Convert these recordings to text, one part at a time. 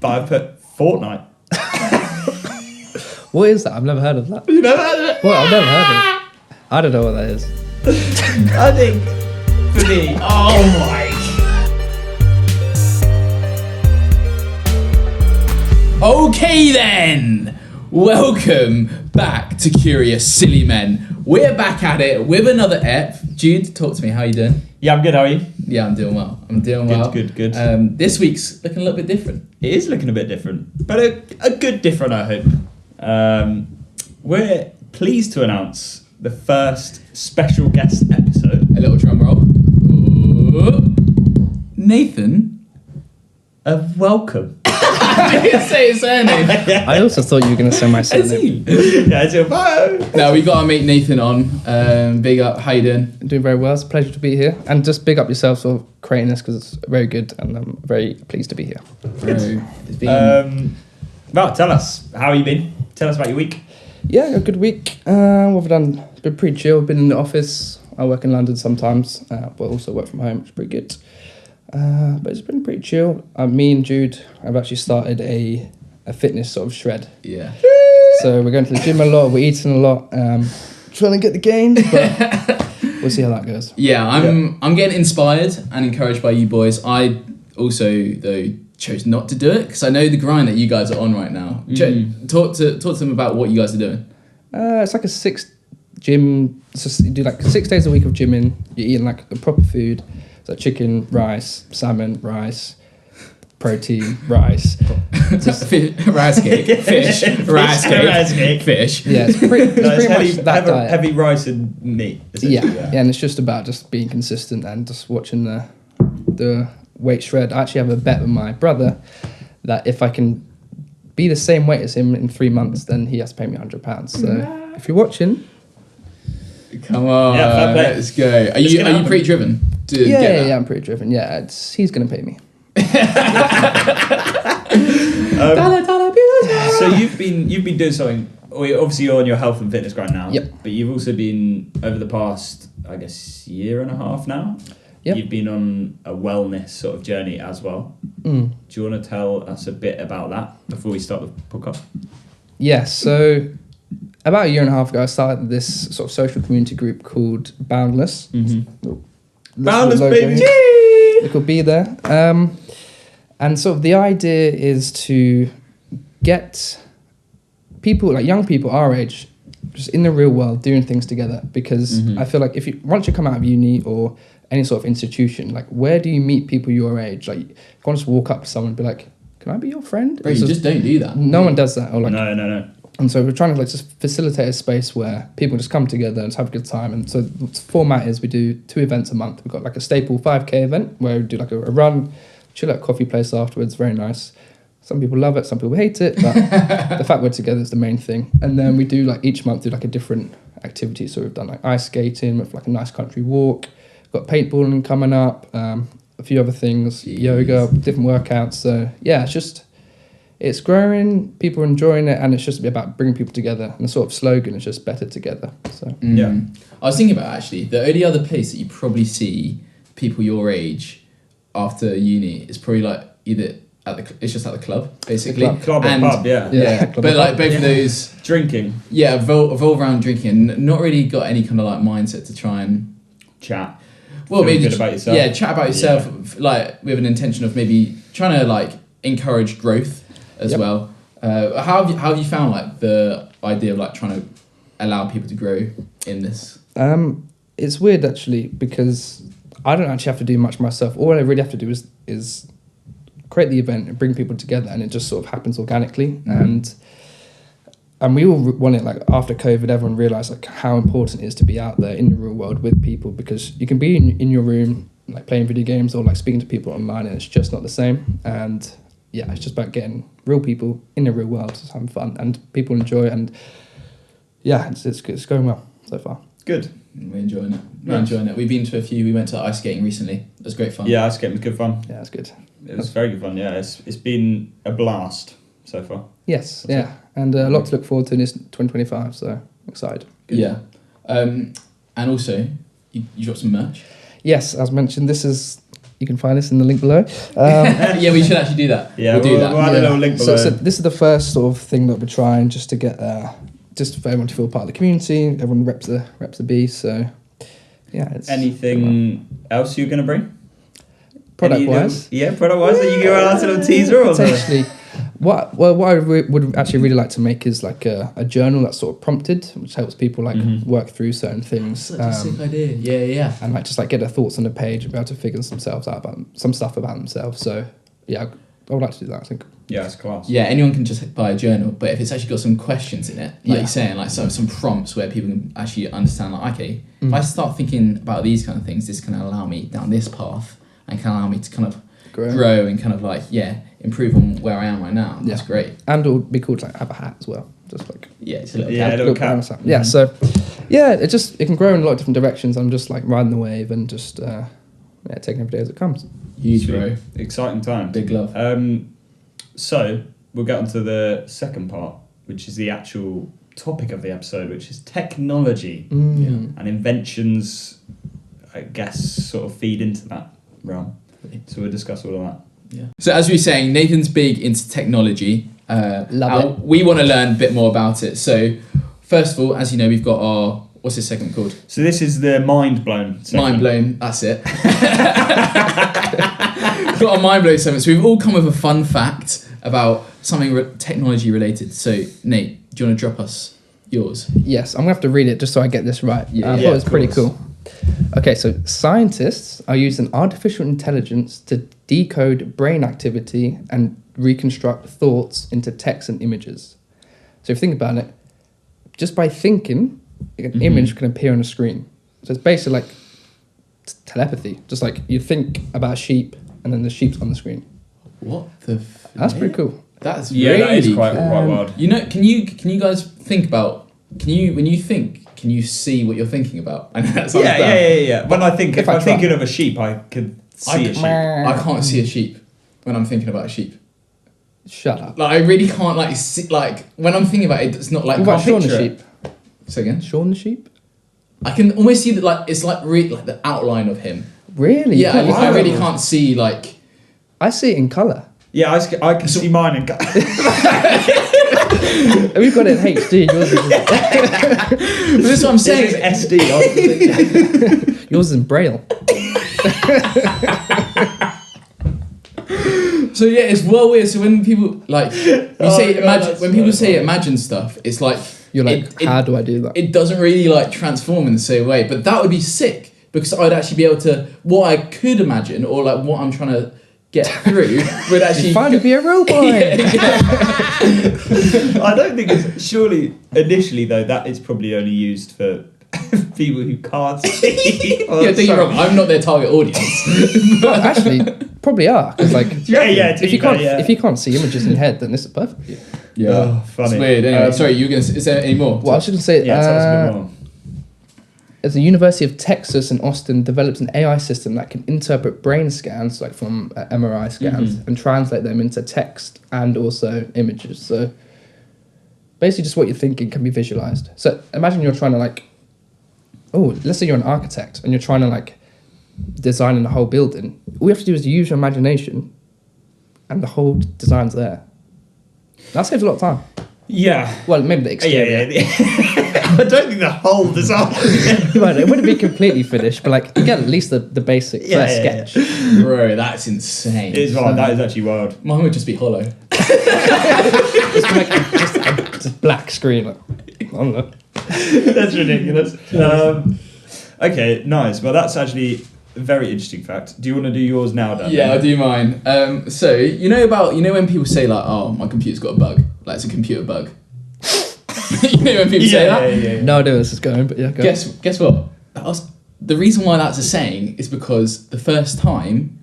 but I've put Fortnite. What is that? I've never heard of that. You never heard of it? What? I've never heard of it. I don't know what that is. I think for me, oh my. Okay then, welcome back to Curious Silly Men. We're back at it with another ep. Jude, talk to me. How you doing? Yeah, I'm good. How are you? Yeah, I'm doing well. Good. This week's looking a little bit different. It is looking a bit different, but a good different, I hope. We're pleased to announce the first special guest episode. A little drum roll. Ooh. Nathan. Welcome. I didn't say his surname. I also thought you were going to say my surname. Azille. Yeah, Azille. Bye. No, we got our mate Nathan on. Big up. How you doing? Doing very well. It's a pleasure to be here. And just big up yourself for creating this because it's very good and I'm very pleased to be here. It's been... Well, tell us. How have you been? Tell us about your week. Yeah, a good week. What have I done? It's been pretty chill. Been in the office. I work in London sometimes, but also work from home, which is pretty good. But it's been pretty chill. Me and Jude have actually started a fitness sort of shred. Yeah. So we're going to the gym a lot, we're eating a lot, trying to get the gains, but we'll see how that goes. Yeah, I'm getting inspired and encouraged by you boys. I also, though, chose not to do it because I know the grind that you guys are on right now. Talk to them about what you guys are doing. It's like a 6 gym, you do like 6 days a week of gymming, you're eating like the proper food. So chicken, rice, salmon, rice, protein, rice. Rice cake, fish, rice cake, fish. Yeah, it's pretty heavy, much that diet. Heavy rice and meat. Yeah, and it's just about just being consistent and just watching the weight shred. I actually have a bet with my brother that if I can be the same weight as him in 3 months, then he has to pay me £100. So if you're watching... Come on, yeah, let's go. Are you pretty driven? Yeah, I'm pretty driven. Yeah, he's gonna pay me. So you've been doing something. Obviously, you're on your health and fitness grind now. Yep. But you've also been over the past, I guess, year and a half now. Yep. You've been on a wellness sort of journey as well. Do you want to tell us a bit about that before we start the podcast? Yes. So about a year and a half ago, I started this sort of social community group called Boundless. Boundless, baby! It could be there. And sort of the idea is to get people, like young people our age, just in the real world doing things together. Because I feel like once you come out of uni or any sort of institution, like where do you meet people your age? Like you can't just walk up to someone and be like, "Can I be your friend?" Bro, you just don't do that. No one does that. Or like, No. And so we're trying to like just facilitate a space where people just come together and just have a good time. And so the format is we do 2 events a month. We've got like a staple 5K event where we do like a run, chill at a coffee place afterwards. Very nice. Some people love it, some people hate it, but the fact we're together is the main thing. And then we do like each month do like a different activity. So we've done like ice skating with like a nice country walk. We've got paintballing coming up, a few other things, yoga, different workouts. So yeah, it's growing, people are enjoying it, and it's just about bringing people together. And the sort of slogan is just better together. So Yeah. I was thinking about actually the only other place that you probably see people your age after uni is probably like either it's just at the club basically. Club or pub, yeah. But like both of those Drinking. Yeah, revolve around drinking and not really got any kind of like mindset to try and Chat. well Feel maybe good about yourself. Yeah, chat about yourself like with an intention of maybe trying to like encourage growth as well. How have you found like the idea of like trying to allow people to grow in this? It's weird actually because I don't actually have to do much myself. All I really have to do is create the event and bring people together, and it just sort of happens organically. And we all want it. Like after COVID, everyone realised like how important it is to be out there in the real world with people, because you can be in your room like playing video games or like speaking to people online, and it's just not the same. And yeah, it's just about getting real people in the real world, just having fun, and people enjoy it. And yeah, it's going well so far. Good. We're enjoying it. We've been to a few. We went to ice skating recently. It was great fun. Yeah, ice skating was good fun. Yeah, it's good. It was very good fun, yeah. It's been a blast so far. Yes, yeah. And a lot to look forward to in this 2025, so excited. Good. Yeah. And also, you dropped some merch. Yes, as mentioned, this is You can find this in the link below. Yeah, we should actually do that. Yeah, we'll do that. We'll add a little link below. So this is the first sort of thing that we're trying just to get, just for everyone to feel part of the community. Everyone reps the beast. So yeah. It's, Anything else you're going to bring? Product-wise? Product-wise. That you give out a little teaser or potentially. What I would actually really like to make is like a journal that's sort of prompted, which helps people like work through certain things. Such a sick idea. Yeah. And like just like get their thoughts on the page and be able to figure themselves out about some stuff about themselves. So yeah, I would like to do that, I think. Yeah, it's class. Yeah, anyone can just buy a journal, but if it's actually got some questions in it, like you're saying, like some prompts where people can actually understand, like, okay, if I start thinking about these kind of things, this can allow me down this path and can allow me to kind of grow and kind of like, improve on where I am right now. That's great. And it would be cool to like have a hat as well. Just like it's a little little cap. Yeah, so it can grow in a lot of different directions. I'm just like riding the wave and just taking every day as it comes. Huge, bro. Exciting time. Big love. So we'll get on to the second part, which is the actual topic of the episode, which is technology and inventions, I guess, sort of feed into that realm. So we'll discuss all of that. Yeah. So as we were saying, Nathan's big into technology. Love it. We want to learn a bit more about it. So first of all, as you know, we've got our, what's this segment called? So this is the mind blown segment. Mind blown, that's it. We've got our mind blown segment. So we've all come with a fun fact about something technology related. So Nate, do you want to drop us yours? Yes, I'm going to have to read it just so I get this right. I thought it was pretty cool. Okay, so scientists are using artificial intelligence to decode brain activity and reconstruct thoughts into text and images. So if you think about it, just by thinking, an image can appear on a screen. So it's basically like telepathy. Just like you think about sheep and then the sheep's on the screen. What the? That's pretty cool. That's that is really quite cool. wild. You know, can you guys think about? When you think? Can you see what you're thinking about? I know that sounds dumb. Yeah. When I think, if I'm thinking of a sheep, I could see a sheep. I can't see a sheep when I'm thinking about a sheep. Shut up. Like I really can't like see, like when I'm thinking about it. It's not like. What about Shaun the sheep? Say again. Shaun the sheep. I can almost see that like it's like like the outline of him. Really? Yeah, I really can't see like. I see it in colour. Yeah, I can see mine in. We've got it in HD. Yours is But that's what I'm saying. This is SD. yours is in Braille. So yeah, it's well weird. So when people like when people say imagine stuff, it's like you're like, how do I do that? It doesn't really like transform in the same way, but that would be sick because I'd actually be able to what I could imagine or like what I'm trying to get through would actually finally be a robot. I don't think it's surely initially though that is probably only used for people who can't see. Don't get me wrong, I'm not their target audience. Actually, probably are because like if you can't see images in your head, then this is perfect. Yeah, funny. It's weird. Anyway, sorry, you were gonna. Is there any more? Well, I was just gonna say. Tell us a bit more. As the University of Texas in Austin develops an AI system that can interpret brain scans, like from MRI scans, and translate them into text and also images. So basically, just what you're thinking can be visualized. So imagine you're trying to let's say you're an architect and you're trying to like design a whole building. All you have to do is use your imagination, and the whole design's there. That saves a lot of time. Yeah. Well, maybe the exterior. Yeah. I don't think the whole design. Right, it wouldn't be completely finished, but like you get at least the basic first sketch. Yeah. Bro, that's insane. It is wild. That is actually wild. Mine would just be hollow. just black screen. Like, I don't know. That's ridiculous. Okay, nice. Well, that's actually a very interesting fact. Do you want to do yours now, Dan? Yeah, I'll do mine. So you know when people say like, "Oh, my computer's got a bug," like it's a computer bug. You know when people say that? Yeah. No idea where this is going, but yeah. Go. Guess what? The reason why that's a saying is because the first time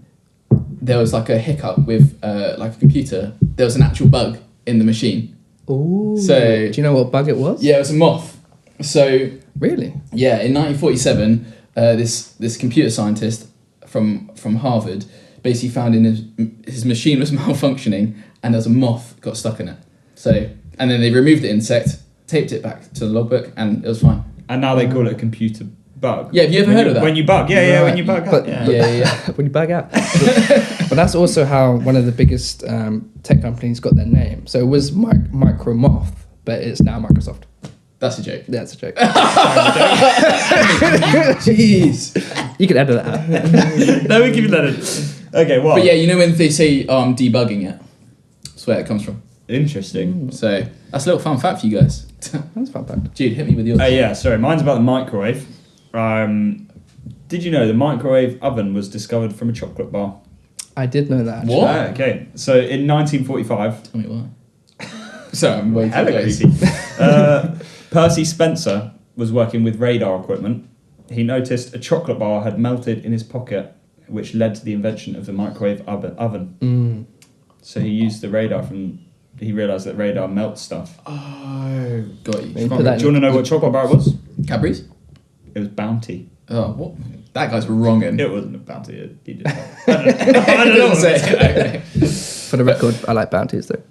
there was like a hiccup with like a computer, there was an actual bug in the machine. Ooh. So do you know what bug it was? Yeah, it was a moth. So really? Yeah, in 1947, this computer scientist from Harvard basically found in his machine was malfunctioning and there's a moth got stuck in it. So and then they removed the insect, taped it back to the logbook, and it was fine. And now they call it a computer bug. Yeah, have you ever heard of that? When you bug, Right. when you bug But- out. Yeah. Yeah. When you bug out. But that's also how one of the biggest tech companies got their name. So it was Micromoth, but it's now Microsoft. That's a joke. That's a joke. Jeez. You can edit that out. No, we give you that. Okay, well. But yeah, you know when they say, "Oh, I'm debugging it," that's where it comes from. Interesting. So that's a little fun fact for you guys. That's fun fact. Jude, hit me with yours. Yeah, sorry. Mine's about the microwave. Did you know the microwave oven was discovered from a chocolate bar? I did know that. actually. What? Okay, so in 1945, Tell me why. Sorry, I'm way too hella close. creepy. Percy Spencer was working with radar equipment. He noticed a chocolate bar had melted in his pocket, which led to the invention of the microwave oven. Mm. So he used the radar he realised that radar melts stuff. Oh, got you. Maybe Do you put want that to in know what chocolate bar it was? Cadbury's? It was Bounty. Oh, what? That guy's wronging. It wasn't a Bounty. He just, I don't know. Say it. Okay. For the record, I like bounties though.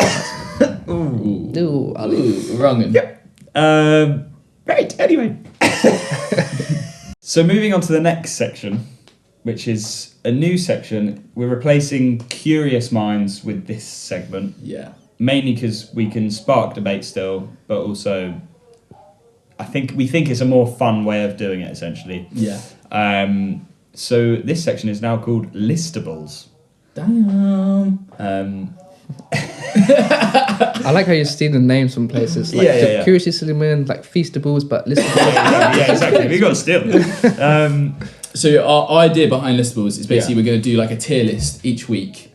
Ooh. Ooh, I'll leave. Ooh, wronging. Yep. Right, anyway. So moving on to the next section, which is a new section. We're replacing Curious Minds with this segment, Yeah. mainly because we can spark debate still, but also we think it's a more fun way of doing it, essentially. Yeah. So this section is now called Listables. Damn. I like how you steal the names from places like Yeah. Curiously Silly Men, like Feastables, but Listables. Yeah, exactly. We got to steal. So our idea behind Listables is basically we're going to do like a tier list each week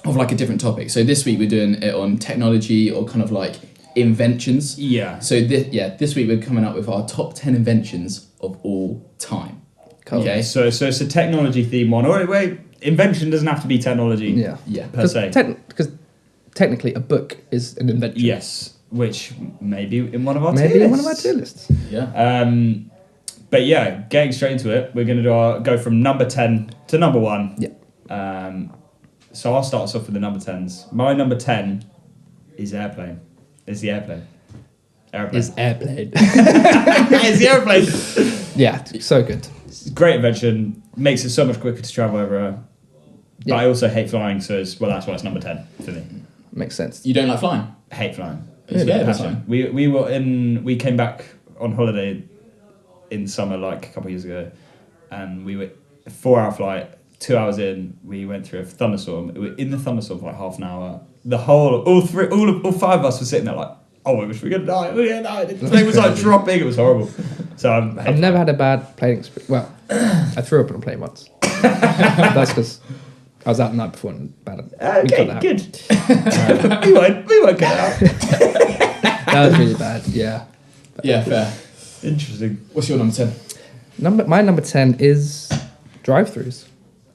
of like a different topic. So this week we're doing it on technology or kind of like inventions. Yeah. So this week we're coming up with our top 10 inventions of all time. Cool. Okay. So it's a technology theme one. Or wait, invention doesn't have to be technology. Yeah. Yeah. Per se. Because technically a book is an invention. Yes, which maybe in one of our Maybe tier in one of our lists. tier lists. Yeah. But yeah, getting straight into it, we're going to go from number 10 to number 1. Yeah. So I'll start us off with the number 10s. My number 10 is airplane. It's the airplane. Is airplane. It's the airplane. Yeah, so good. It's a great invention. Makes it so much quicker to travel everywhere. But Yeah. I also hate flying, so that's why it's number 10 for me. Makes sense. You don't like flying? I hate flying. You're scared of Passion. flying? We came back on holiday in summer like a couple of years ago, and we were a 4-hour flight. 2 hours in, we went through a thunderstorm. We were in the thunderstorm for like half an hour. All 5 of us were sitting there like, oh my gosh, we're gonna die. The plane was like dropping. It was horrible. So I've never had a bad plane experience. Well, I threw up on a plane once. That's because I was out the night before and bad. Okay, good. we won't get out. That was really bad. Yeah. Yeah, fair. Interesting. What's your number 10? My number 10 is drive-throughs.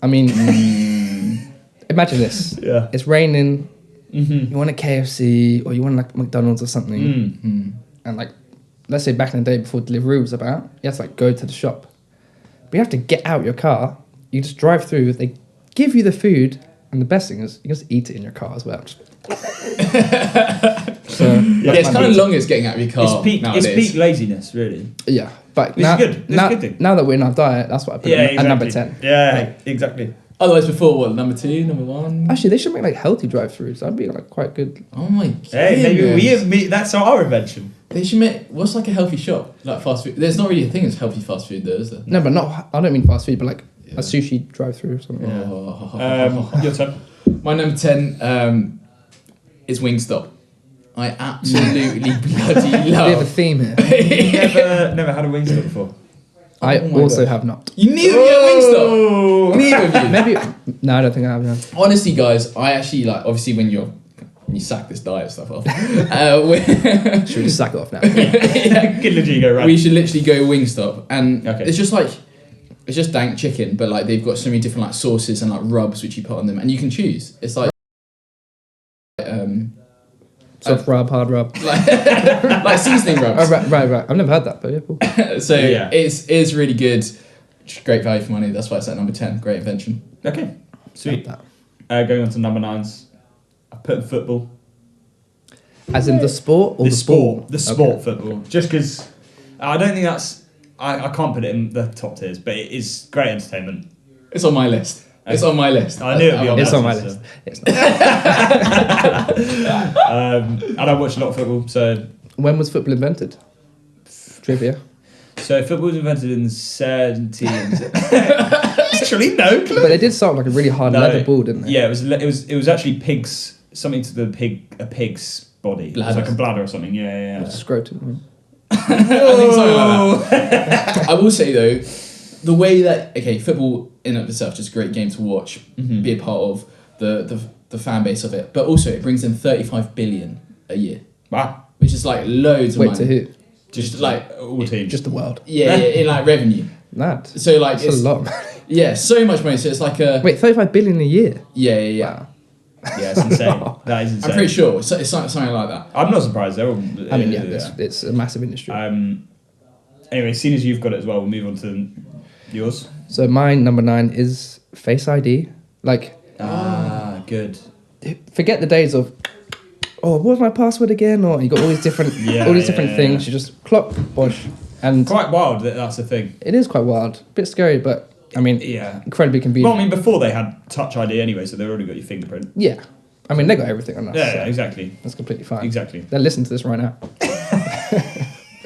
I mean, imagine this. Yeah. It's raining. Mm-hmm. You want a KFC or you want like McDonald's or something, Mm. and like, let's say back in the day before delivery was about, you have to like go to the shop, but you have to get out your car. You just drive through. They give you the food, and the best thing is you just eat it in your car as well. So Yeah, it's kind of long as getting out of your car nowadays. It's peak laziness, really. yeah, but Which now, is good. It's now, a good thing. now that we're in our diet, that's what I put at number 10. Yeah, exactly. Otherwise, before what? Number 2, number 1. Actually, they should make like healthy drive-throughs. That'd be like quite good. Oh my god. Hey, maybe that's our invention. They should make. What's like a healthy shop? Like fast food. There's not really a thing as healthy fast food, though, is there? No, but not. I don't mean fast food, but like Yeah. a sushi drive-through or something. Oh. Your turn. My number 10 is Wingstop. I absolutely bloody We have a love. theme here. Never had a Wingstop before. I Oh my also gosh. have not. You need to get Wingstop. Oh. Neither of you. Maybe. No, I don't think I have. No. Honestly, guys, I actually like. Obviously, when you sack this diet stuff off, Should we just sack it off now? yeah, Good legit go right. we should literally go Wingstop, and Okay. it's just like it's just dank chicken, but like they've got so many different like sauces and like rubs which you put on them, and you can choose. It's like Soft rub, hard rub. like seasoning Oh, rubs. right. I've never had that, but yeah, cool. So Yeah. it's really good. Great value for money. That's why it's at number 10. Great invention. Okay, sweet. Love that. Going on to number 9s. I put football. As in the sport or the, The sport Okay. football. Just because I don't think that's I can't put it in the top tiers, but it is great entertainment. It's on my list. It's on my list. I knew it'd be on It's that on my list. list. It's not. And I watch a lot of football, so When was football invented? Trivia. football was invented in the 17s. Literally no clue. But they did start with like a really hard leather ball, didn't they? Yeah, it was actually pigs, something to the pig's body. It was Bladder. like a bladder or something. Yeah. Scrotum. I think something like that. I will say though, the way that football in and of itself is just a great game to watch, be a part of the fan base of it, but also it brings in 35 billion a year, Wow. which is like loads of Wait, money. to who? Just like all teams. Just the world. Yeah, in like revenue. Mad. So like That's it's a lot of money. yeah, so much money. So it's like a Wait, 35 billion a year? yeah. Wow. Yeah, it's insane. That is insane. I'm pretty sure it's something like that. I'm not surprised. They're all, I mean, it's a massive industry. Anyway, seeing as you've got it as well, we'll move on to yours. So my number 9 is Face ID. Like, Good. forget the days of, oh, what was my password again? Or you got all these different, things. You just clock, bosh, and Quite wild that that's a thing. it is quite wild. A bit scary, but I mean, Yeah. incredibly convenient. Well, I mean, before they had Touch ID anyway, so they've already got your fingerprint. Yeah, I mean, they got everything on us. Yeah, so exactly. that's completely fine. Exactly. They're listening to this right now.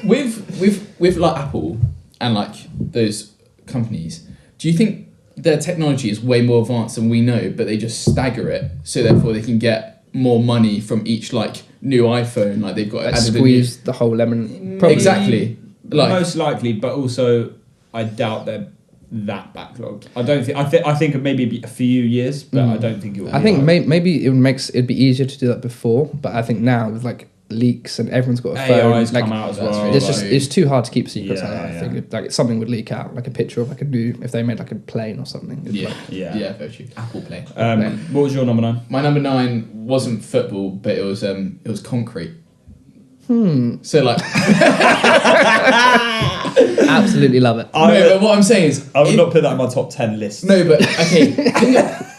With like Apple and like those companies, do you think their technology is way more advanced than we know, but they just stagger it so therefore they can get more money from each like new iPhone? Like they've got Like added a squeeze the whole lemon. new, Probably. exactly. Like Most likely, but also I doubt they're that backlogged. I don't think. I think it maybe be a few years, but I don't think it will. I think maybe it'd be easier to do that before, but I think now with like leaks and everyone's got a phone, AI's like come out as that's well. really it's like- it's too hard to keep secrets Yeah, like that. yeah. I think like something would leak out, like a picture of like a new if they made like a plane or something. It's yeah, like, Yeah. very true. Apple Play. What was your number 9? My number 9 wasn't football, but it was concrete. So like absolutely love it. no, but what I'm saying is I would not put that in my top 10 list. no, but okay.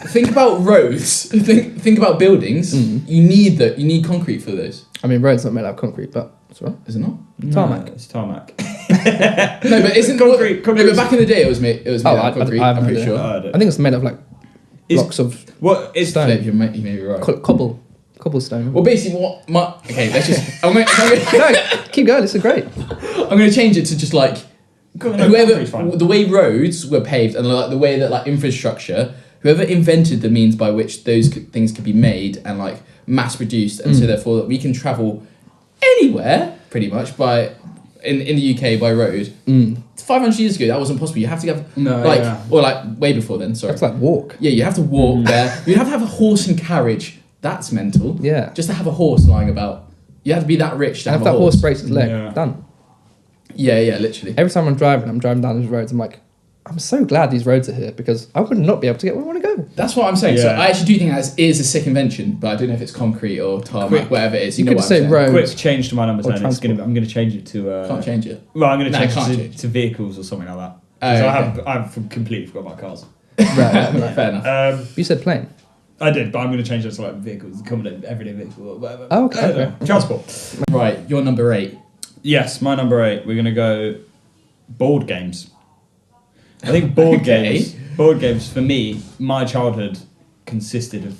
Think about roads. Think about buildings. You need concrete for those. I mean, roads not made out of concrete, but it's right. Is it not? Tarmac. It's tarmac. No, but isn't Concrete- No, but back in the day, it was made out of concrete. I'm pretty no sure. idea. I think it's made of like blocks of What is Stone. Flip, you may be right. cobblestone. Well, basically, let's just. I'm No, keep going. This is great. going to change it to just like whoever the way roads were paved and like the way that like infrastructure. Whoever invented the means by which those things could be made and like mass produced, and so therefore that we can travel anywhere pretty much in the UK by road. 500 years ago, that wasn't possible. You have to have or like way before then. Sorry, It's like walk. yeah, you have to walk there. You have to have a horse and carriage. That's mental. Yeah. Just to have a horse lying about. You have to be that rich to And have if a that horse breaks its leg, Yeah. done. Yeah, literally. Every time I'm driving down these roads, I'm like, I'm so glad these roads are here because I would not be able to get where I want to go. That's what I'm saying. So Yeah. I actually do think that is a sick invention, but I don't know if it's concrete or tarmac, Quick. whatever it is. You You know could what I'm say saying? road. Quick change to my number Or 10. transport. I'm going to change it to. Can't change it. Well, I'm going to No, change can't it change. to vehicles or something like that. Oh, So okay. I've completely forgot about cars. Right. Fair enough. You said plane. I did, but I'm going to change it to like vehicles, common everyday vehicle or whatever. Oh, okay, I don't know. okay. Transport. Right, you're number 8. Yes, my number 8. We're going to go board games. I think board Okay. games. Board games for me, my childhood consisted of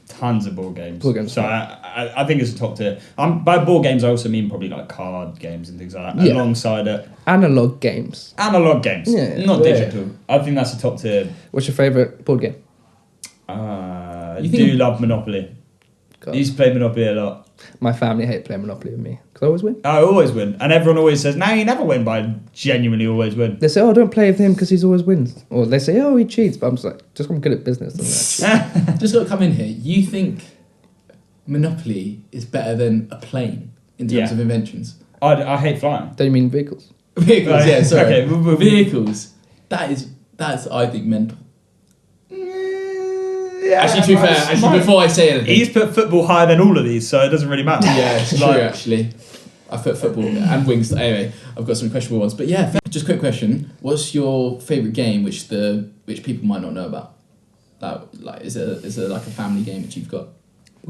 tons of board games. Board games, So I think it's a top tier. By board games, I also mean probably like card games and things like that. Yeah. Alongside it, Analog games. analog games, Yeah. not Yeah. digital. I think that's a top tier. What's your favourite board game? I You do think- love Monopoly. God. I used to play Monopoly a lot. My family hate playing Monopoly with me because I always win. I always win, and everyone always says, "No, you never win." But I genuinely always win. They say, "Oh, don't play with him because he's always wins," or they say, "Oh, he cheats." But I'm just like, just I'm good at business. Doesn't Just got to come in here. You think Monopoly is better than a plane in terms Yeah. of inventions? I hate flying. Don't you mean vehicles? Vehicles, Right. yeah, sorry. Okay, we'll- Vehicles. That's I think mental. Yeah, Actually, to be fair, before I say anything, he's put football higher than all of these, so it doesn't really matter. yeah, it's true Like- actually. I put football and wings. Anyway, I've got some questionable ones, but yeah. Just a quick question: what's your favourite game which people might not know about? Like, is it like a family game that you've got?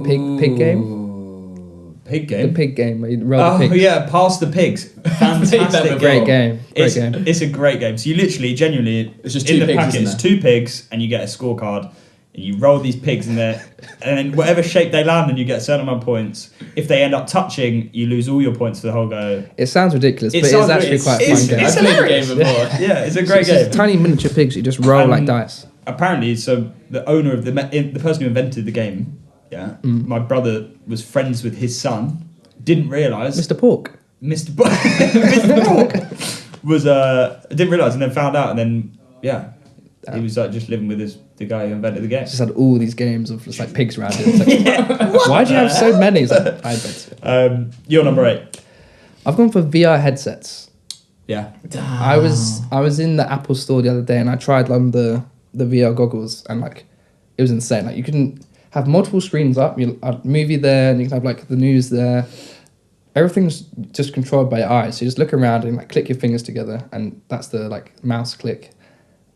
Pig game. Ooh, Pig The game. pig game where you roll the Oh pigs. yeah, Pass the Pigs. Fantastic. Great game. It's a great game. So you literally, genuinely, It's just in two the pigs, packet, isn't it's 2 pigs, and you get a scorecard. And you roll these pigs in there, and then whatever shape they land in, you get a certain amount of points. If they end up touching, you lose all your points for the whole go. It sounds ridiculous, It but sounds it's actually quite a it's- fun game. it's I've played the hilarious. game before. Yeah, it's a great It's game. just tiny miniature pigs you just roll like dice. Apparently, so the owner of the person who invented the game, my brother was friends with his son. Didn't realise Mr. Pork. Mr. Pork was didn't realise, and then found out, and then he was like just living with the guy who invented the game. Just had all these games of just like pigs around it. It's like, why do you have so many? It's like, I invented it. You're number 8. I've gone for VR headsets. Yeah. I was in the Apple store the other day and I tried on the VR goggles and like it was insane. Like you can have multiple screens up, you have a movie there, and you can have like the news there. Everything's just controlled by your eyes. So you just look around and like click your fingers together, and that's the like mouse click.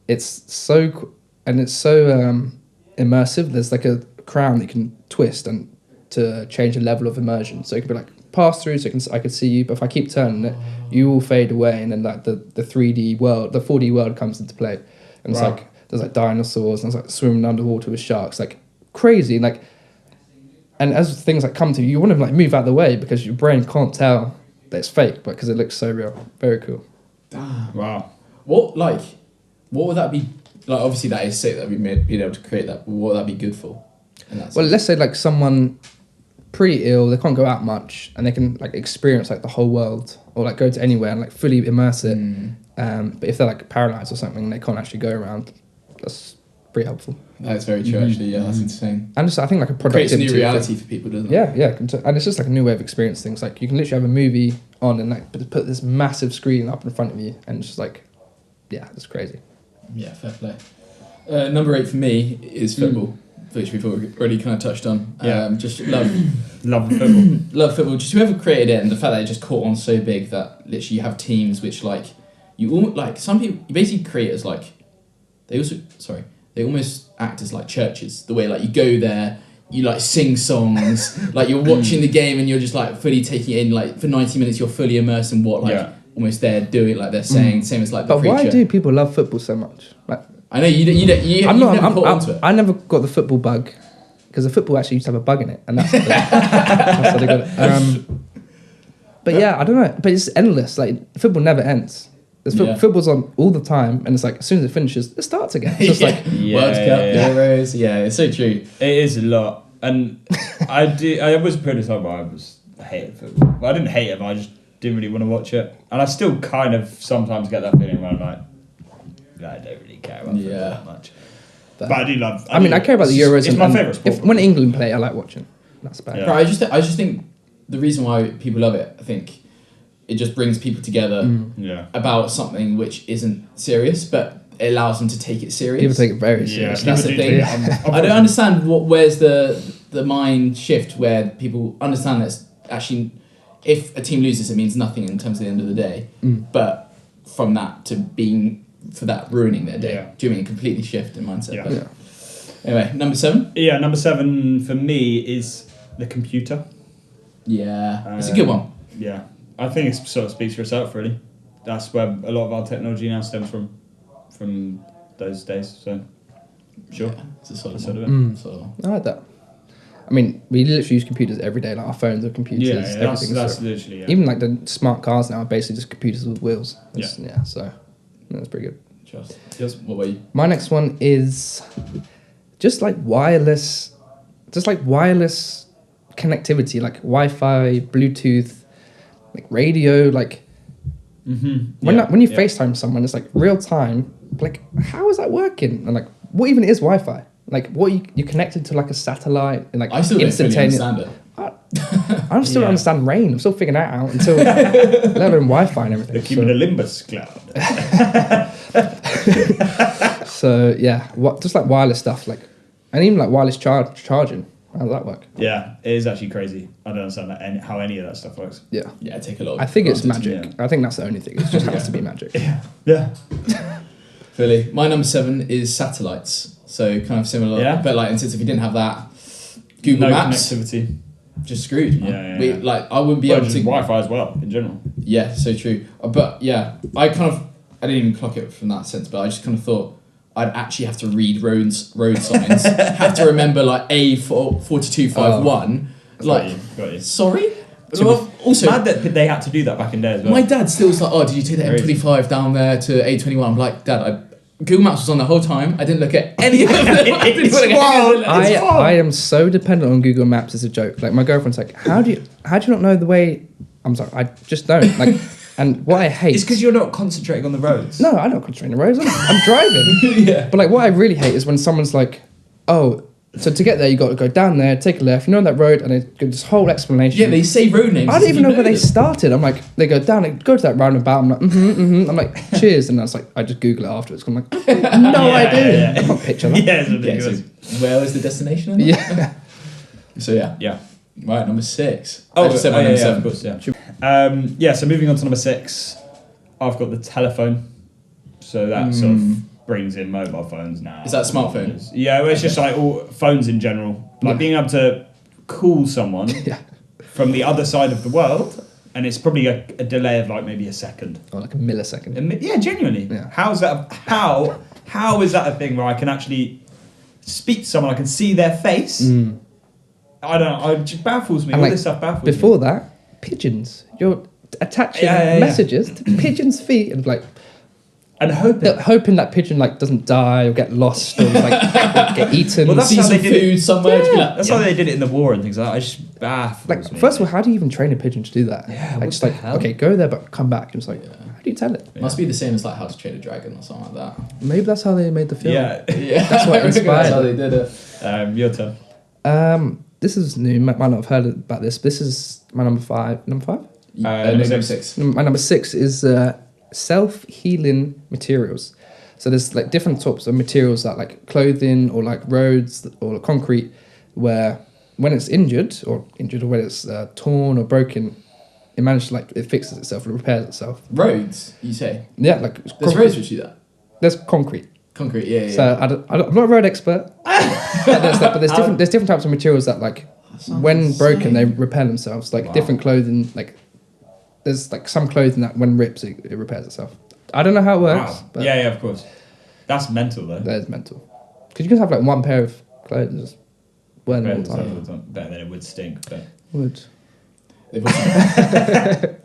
It's so immersive. There's like a crown that you can twist and to change the level of immersion. So it could be like pass through, so I could see you, but if I keep turning it, you will fade away, and then like the 3D world, the 4D world comes into play, and it's like there's like dinosaurs and it's like swimming underwater with sharks, like crazy, like. And as things like come to you, you want to like move out of the way because your brain can't tell that it's fake, but because it looks so real. Very cool. Damn. Wow. What would that be? Like, obviously that is sick that we've been able to create that. But what would that be good for? Well, let's say like someone pretty ill, they can't go out much, and they can like experience like the whole world, or like go to anywhere and like fully immerse it. But if they're like paralyzed or something, and they can't actually go around. That's pretty helpful. That's very true, actually. Yeah, that's insane. And just I think like a Creates productivity a new reality for people, doesn't it? Yeah, and it's just like a new way of experiencing things. Like you can literally have a movie on and like put this massive screen up in front of you, and it's just like, yeah, it's crazy. Yeah, fair play. Number 8 for me is football, which we've already kind of touched on. Yeah. Just love football. love football. Just whoever created it, and the fact that it just caught on so big that literally you have teams which like some people you basically create as like they almost act as like churches. The way like you go there, you like sing songs, like you're watching the game and you're just like fully taking it in. Like for 90 minutes, you're fully immersed in what almost they're doing, like they're saying. Same as like the But preacher. why do people love football so much? Like, I know you never caught onto it. I never got the football bug because the football actually used to have a bug in it, and that's how they got it. But yeah, I don't know. But it's endless. Like football never ends. Football's on all the time, and it's like as soon as it finishes, it starts again. So it's like World Cup, Euros. Yeah, it's so true. It is a lot, and I was a period of time where I hated football. Well, I didn't hate it, but I just didn't really want to watch it, and I still kind of sometimes get that feeling where I'm like, I don't really care about football that much. But I do love. I care about the Euros. It's my favourite sport. When England play, I like watching. That's bad. Yeah. But I just think the reason why people love it, I think, it just brings people together about something which isn't serious, but it allows them to take it serious. People take it very serious. That's the thing. I don't understand where's the mind shift where people understand that actually, if a team loses, it means nothing in terms of the end of the day. But from that to being for that ruining their day, do you mean completely shift in mindset? Yeah. Anyway, number 7. Yeah, number 7 for me is the computer. Yeah, it's a good one. Yeah. I think it sort of speaks for itself, really. That's where a lot of our technology now stems from those days. So, sure, it's a solid sort of one. it. So I like that. I mean, we literally use computers every day. Like our phones are computers. Everything. That's literally even like the smart cars now are basically just computers with wheels. So that's pretty good. Just what way? My next one is just like wireless connectivity, like Wi-Fi, Bluetooth. Like radio, like when you FaceTime someone, it's like real time. Like, how is that working? And like, what even is Wi-Fi? Like, what you connected to like a satellite and like I still don't fully understand it. I still don't understand rain. I'm still figuring that out until let alone Wi-Fi and everything. They keep in a Limbus cloud. So yeah, just like wireless stuff, like, and even like wireless charging. How does that work? Yeah, it is actually crazy. I don't understand how any of that stuff works. Yeah, I take a lot. I think it's magic. Yeah. I think that's the only thing. It just has to be magic. Yeah. Fully. My number 7 is satellites. So kind of similar. Yeah. But like, since if you didn't have that, Google no Maps. connectivity. just screwed, man. Yeah, We yeah. like I wouldn't be Well, able just to. Wi-Fi as well in general. Yeah, so true. But yeah, I didn't even clock it from that sense, but I just kind of thought I'd actually have to read road signs, have to remember like A4251. Like, Got you. sorry? Well, also, Mad that they had to do that back in day as well. my dad still was like, oh, did you take the Crazy. M25 down there to A21? I'm like, Dad, Google Maps was on the whole time. I didn't look at any of them. It's wild. I am so dependent on Google Maps as a joke. Like my girlfriend's like, how do you not know the way? I'm sorry, I just don't. Like, and what I hate. It's because you're not concentrating on the roads. No, I'm not concentrating on the roads. I'm driving. Yeah. But like, what I really hate is when someone's like, oh, so to get there you got to go down there, take a left, you know that road, and they give this whole explanation. Yeah, they say road names. I don't even know where they them. started. I'm like, they go down, go to that roundabout. I'm like, I'm like, cheers, and I was like, I just Google it afterwards. I'm like, no idea. Yeah. I can't picture that. Yeah, it's Yeah, ridiculous. so where was the destination? then? Yeah. So yeah. Yeah. Right, number 6. Oh, I just said my number 7. of course, yeah. Yeah, so moving on to number 6, I've got the telephone. So that sort of brings in mobile phones now. Is that smartphone? Yeah, well, it's just like all phones in general. Like being able to call someone Yeah. from the other side of the world, and it's probably a delay of like maybe a second. Or like a millisecond. Yeah, genuinely. Yeah. How is that a thing where I can actually speak to someone, I can see their face? I don't know, it just baffles me. And All like, this stuff baffles Before me. that, pigeons. You're attaching Yeah. messages to pigeons' feet and like And hoping that pigeon like doesn't die or get lost or like or get eaten. Well, that's See how some they did it. food somewhere. To be like, That's yeah. how they did it in the war and things like that. It just baffles like, me. first of all, how do you even train a pigeon to do that? Yeah, like, what just the like, hell? okay, go there, but come back. It's like, how do you tell it? Must be the same as like How to Train a Dragon or something like that. Maybe that's how they made the film. Yeah. Yeah, That's what inspired That's how it. they did it. Your turn. This is new. You might not have heard about this. This is my number 5. Number 5? Number Number 6. 6. My number 6 is self-healing materials. So there's like different types of materials that like clothing or like roads or concrete, where when it's injured or when it's torn or broken, it manages to like it fixes itself, it repairs itself. Roads, you say? Yeah, like There's roads which do that. There's concrete. Concrete, yeah. So I'm not a road expert. But there's different types of materials that like when broken they repair themselves. Like different clothing, like there's like some clothing that when rips it repairs itself. I don't know how it works. Wow. But Yeah, of course. That's mental though. that is mental. Because you can have like one pair of clothes just wear them all Better the time. better than it would stink, but Would. They've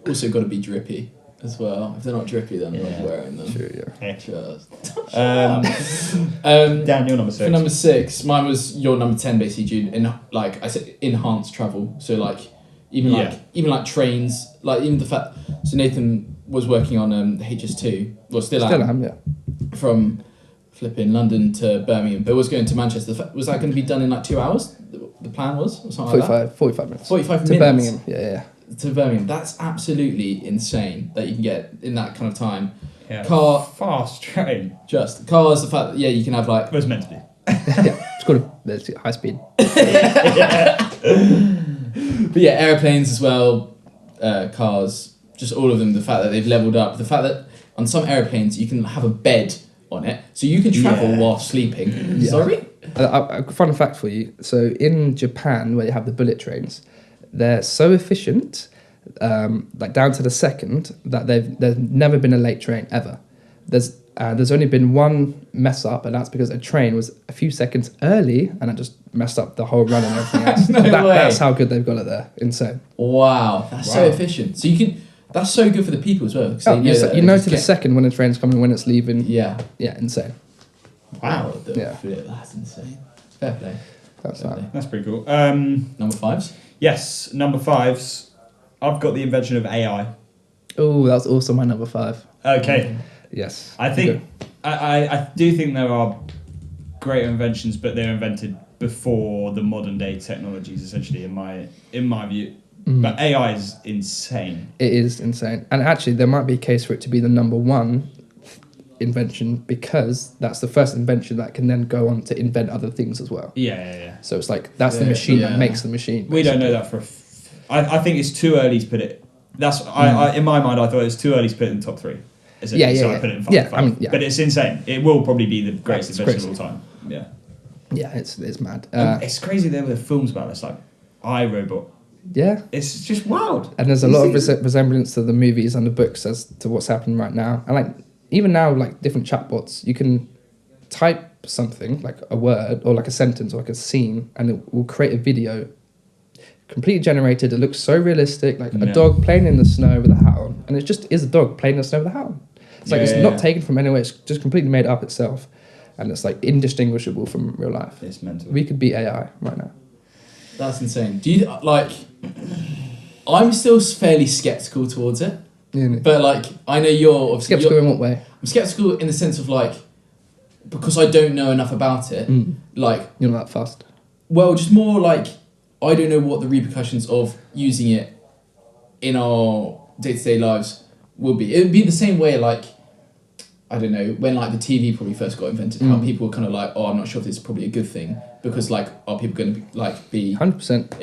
also got to be drippy as well. If they're not drippy, then I'm not wearing them. Sure, yeah. Just. Dan, your number 6. For number 6, mine was your number 10 basically, Jude. In like I said, enhanced travel. So like even like trains, like even the fact. So Nathan was working on the HS2. Well, still am. Yeah. From flipping London to Birmingham, but was going to Manchester. Was that going to be done in like 2 hours? The plan was, or something like that. 45 minutes. 45 to minutes Birmingham. Yeah. to Birmingham. That's absolutely insane that you can get in that kind of time. Yeah. Car, Fast train. just cars. The fact that you can have like It was meant to be. Yeah. It's called a high speed. But yeah, airplanes as well, cars, just all of them. The fact that they've leveled up, the fact that on some airplanes you can have a bed on it, so you can travel Yeah. while sleeping. Yeah. Sorry? A fun fact for you. So in Japan, where you have the bullet trains, they're so efficient, like down to the second, that there's never been a late train ever. There's only been one mess up, and that's because a train was a few seconds early, and it just messed up the whole run and everything else. No way. That's how good they've got it there. Insane. Wow, that's so Wow. efficient. So you can. That's so good for the people as well. 'Cause Oh, they know that you they know just to the get- second when the train's coming, when it's leaving. Yeah. Yeah, insane. Wow. Yeah. That's insane. Fair play. That's Fair that. play. That's pretty cool. Number 5s. Yes, number 5s. I've got the invention of AI. Oh, that's also my number 5. Okay. Yes. I think I do think there are great inventions, but they're invented before the modern day technologies, essentially, in my view. But AI is insane. It is insane. And actually, there might be a case for it to be the number 1 invention, because that's the first invention that can then go on to invent other things as well. Yeah. So it's like, that's the Yeah. machine Yeah. that makes the machine. We don't know that I think it's too early to put it. I in my mind, I thought it was too early to put it in the top 3. Yeah, So yeah, I put it in yeah. 5. Yeah, I mean, yeah. But it's insane. It will probably be the greatest It's invention crazy. of all time. Yeah. Yeah, it's mad. It's crazy there were films about this, like iRobot. Yeah. It's just wild. And there's a lot of resemblance to the movies and the books as to what's happening right now. And like even now, like different chatbots, you can type something like a word or like a sentence or like a scene, and it will create a video completely generated. It looks so realistic, like a dog playing in the snow with a hat on, and it just is a dog playing in the snow with a hat on. It's like it's not taken from anywhere. It's just completely made up itself, and it's like indistinguishable from real life. It's mental. We could be AI right now. That's insane. Do you like? I'm still fairly skeptical towards it, but like I know you're obviously skeptical in what way? I'm skeptical in the sense of like because I don't know enough about it. Like you're not that fast. Well, just more like I don't know what the repercussions of using it in our day-to-day lives will be. It would be the same way like I don't know when like the TV probably first got invented. How people were kind of like, oh, I'm not sure if this is probably a good thing because like are people going to be 100%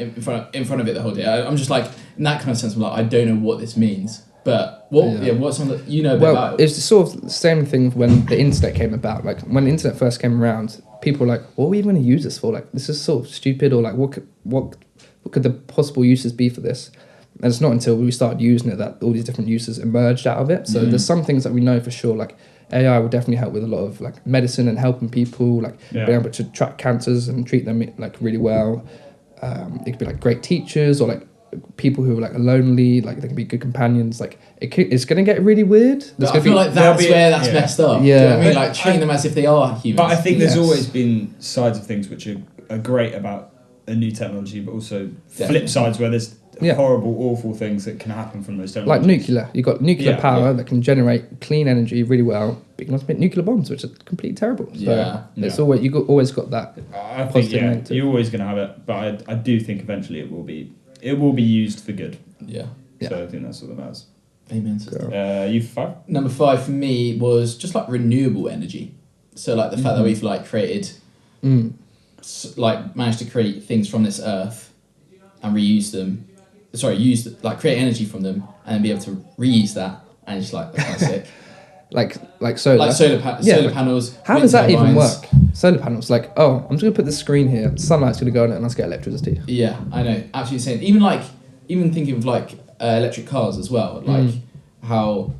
in front of it the whole day? I'm just like in that kind of sense. I'm like I don't know what this means. But what's on the you know a bit about it? It's sort of the same thing when the internet came about. Like when the internet first came around, people were like, what are we even going to use this for? Like this is sort of stupid, or like what could the possible uses be for this? And it's not until we started using it that all these different uses emerged out of it. So there's some things that we know for sure, like AI will definitely help with a lot of like medicine and helping people, like being able to track cancers and treat them like really well. It could be like great teachers or like people who are like lonely, like they can be good companions. Like it's going to get really weird. I feel like that's where that's messed up. Yeah, do you know what I mean, like treating them as if they are humans. But I think there's always been sides of things which are great about a new technology, but also flip sides where there's horrible, awful things that can happen from those technologies. Like nuclear. You've got nuclear power that can generate clean energy really well, but you can also make nuclear bombs, which are completely terrible. So it's always always got that. I think you're always going to have it, but I do think eventually it will be used for good. Yeah. So I think that's what that matters. Amen. You 5? Number 5 for me was just like renewable energy. So like the fact that we've like created, like managed to create things from this earth and reuse them. Create energy from them and then be able to reuse that, and it's like that's kind of sick. like solar. Solar panels. How does that even work? Solar panels, like, oh, I'm just gonna put this screen here. Sunlight's gonna go on it, and let's get electricity. Yeah, I know, absolutely insane. Even thinking of like electric cars as well, like how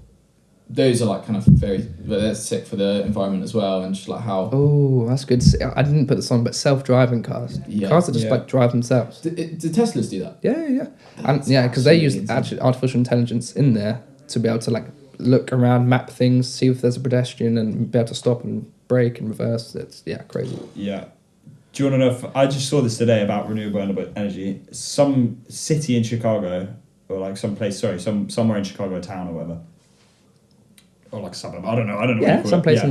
those are like kind of they're sick for the environment as well, and just like how. Oh, that's good. I didn't put this on, but self-driving cars. Yeah. Cars that just like drive themselves. Do Teslas do that? Yeah. And because they use actually artificial intelligence in there to be able to like look around, map things, see if there's a pedestrian, and be able to stop and brake and reverse. It's crazy. Yeah. Do you want to know if I just saw this today about renewable energy? Some city in Chicago, or like somewhere in Chicago town or whatever, or like a suburb. I don't know. Yeah, some place.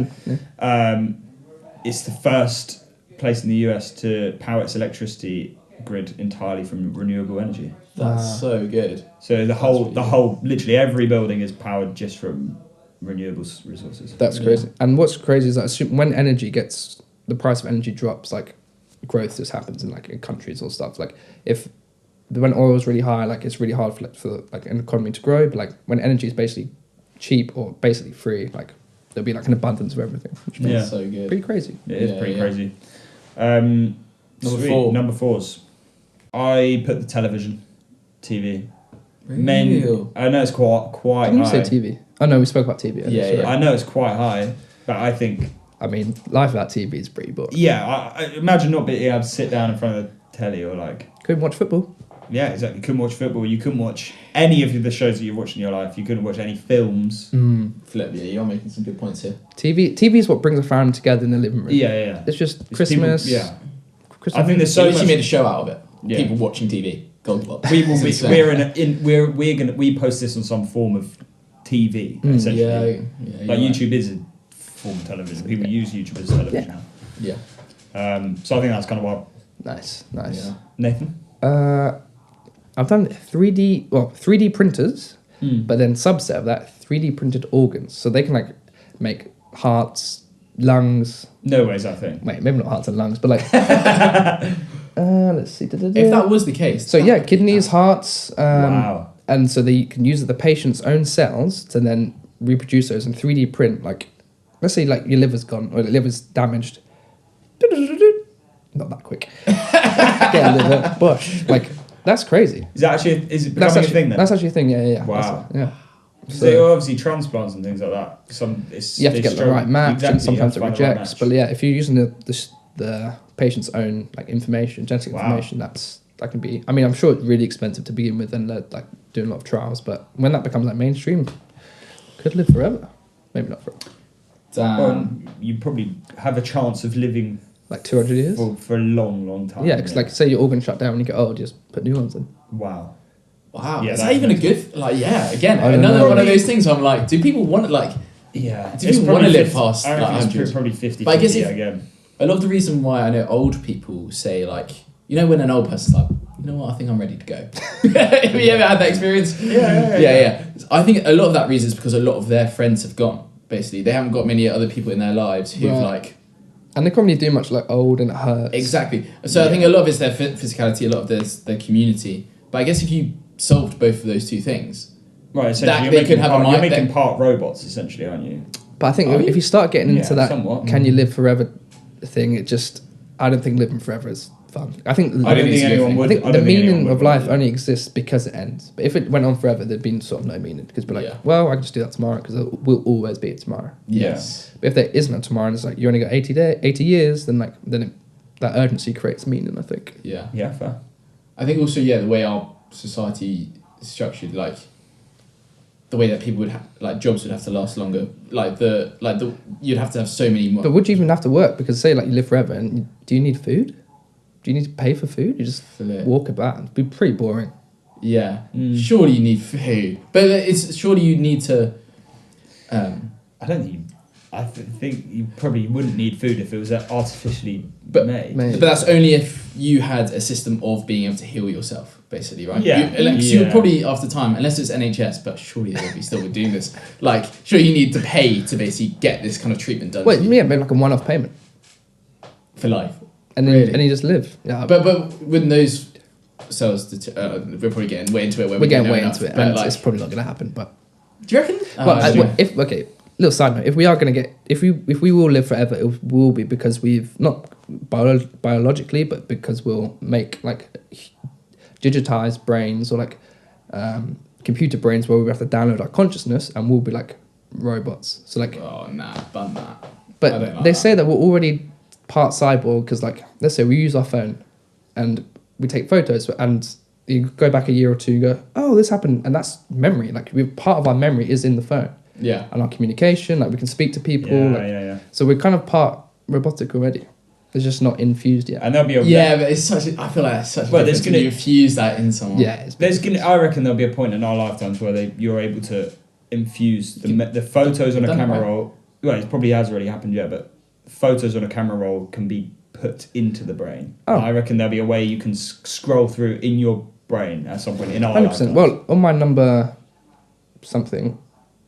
It's the first place in the US to power its electricity grid entirely from renewable energy. That's so good. So the whole, literally every building is powered just from renewable resources. That's crazy. And what's crazy is that when the price of energy drops, like growth just happens in countries or stuff. Like when oil is really high, like it's really hard for like an economy to grow. But like when energy is basically cheap or basically free, like there'll be like an abundance of everything. Which is so good. Pretty crazy. It is pretty crazy. Number 4's. I put the television, TV. Really? I know it's quite Didn't you high. say TV? Oh no, we spoke about TV. I know it's quite high, but I think. I mean, life without TV is pretty boring. Yeah, I imagine not being able to sit down in front of the telly or like. Couldn't watch football. Yeah, exactly. You couldn't watch football. You couldn't watch any of the shows that you've watched in your life. You couldn't watch any films. Flip, you're making some good points here. TV is what brings a family together in the living room. Yeah. It's just Christmas. People, Christmas. I think there's So so much. much. You made a show out of it. Yeah. People watching TV. God, we post this on some form of TV essentially. Yeah. YouTube is a form of television. People use YouTube as television now. Yeah. So I think that's kind of what. Nice. Yeah. Nathan. I've done 3D printers, but then subset of that 3D printed organs, so they can like make hearts, lungs. No ways, I think. Wait, maybe not hearts and lungs, but like. Let's see. If that was the case. So yeah, kidneys, hearts. Wow. And so they can use the patient's own cells to then reproduce those and 3D print. Like, let's say like your liver's gone or the liver's damaged. Not that quick. Get a liver, bush. Like That's crazy. Is that actually is it That's becoming actually a thing then? That's actually a thing. Yeah. Wow. Yeah. So they are obviously transplants and things like that. You have to get the right match, and sometimes it rejects. But yeah, if you're using the patient's own like information, genetic information, that can be. I mean, I'm sure it's really expensive to begin with, and they're like doing a lot of trials. But when that becomes like mainstream, could live forever. Maybe not forever. Well, you probably have a chance of living like 200 years for a long time. Yeah, because like say your organ shut down when you get old, you just put new ones in. Wow. Yeah, is that even a good? Like, yeah, again, another one of those things. Where I'm like, do people want to like? Yeah, do people want to live past? I reckon like, it's probably 50. But I guess again, a lot of the reason why I know old people say like, you know, when an old person's like, you know what, I think I'm ready to go. Have you ever had that experience? Yeah. I think a lot of that reason is because a lot of their friends have gone. Basically, they haven't got many other people in their lives who've like. And they can't really do much like old and it hurts. Exactly. So I think a lot of it's their physicality, a lot of it's their community. But I guess if you solved both of those two things, right? Essentially, you're making part robots, essentially, aren't you? But I think if you start getting into that, somewhat. Can you live forever thing? I don't think living forever is fun. I think anyone would. I think the meaning of life only exists because it ends. But if it went on forever, there'd been sort of no meaning because we're like, well, I can just do that tomorrow because it will always be tomorrow. Yes. But if there isn't a tomorrow and it's like you only got 80 years, then that urgency creates meaning. I think. Yeah. Yeah. Fair. I think also the way our society is structured, like the way that people would jobs would have to last longer, you'd have to have so many more. But would you even have to work? Because say like you live forever, and do you need food? Do you need to pay for food? You just walk about. It'd be pretty boring. Yeah. Surely you need food, but surely you need to. I think you probably wouldn't need food if it was artificially made. But that's only if you had a system of being able to heal yourself, basically, right? Yeah. You would probably, after time, unless it's NHS, but surely they would be still doing this. Like, sure, you need to pay to basically get this kind of treatment done. Wait, maybe like a one-off payment. For life. And then and you just live. Yeah. But wouldn't those cells, we're probably getting way into it. We're getting way into it, and it's probably not going to happen, but... Do you reckon? Little side note: if we are going to get, if we will live forever, it will be because we've not biologically, but because we'll make like digitized brains or like computer brains where we have to download our consciousness, and we'll be like robots. So like, oh nah, bun that. But they say that we're already part cyborg because like, let's say we use our phone and we take photos, and you go back a year or two, and go, oh, this happened, and that's memory. Like part of our memory is in the phone. Yeah. And our communication, like we can speak to people. Yeah. So we're kind of part robotic already. It's just not infused yet. And there'll be but it's such. I feel like it's such. Well, there's going to infuse that in someone. Yeah. I reckon there'll be a point in our lifetimes where you're able to infuse the photos on a camera roll. Well, it probably has already happened yet, but photos on a camera roll can be put into the brain. Oh. I reckon there'll be a way you can scroll through in your brain at some point in our 100%. Lifetimes. Well, on my number something.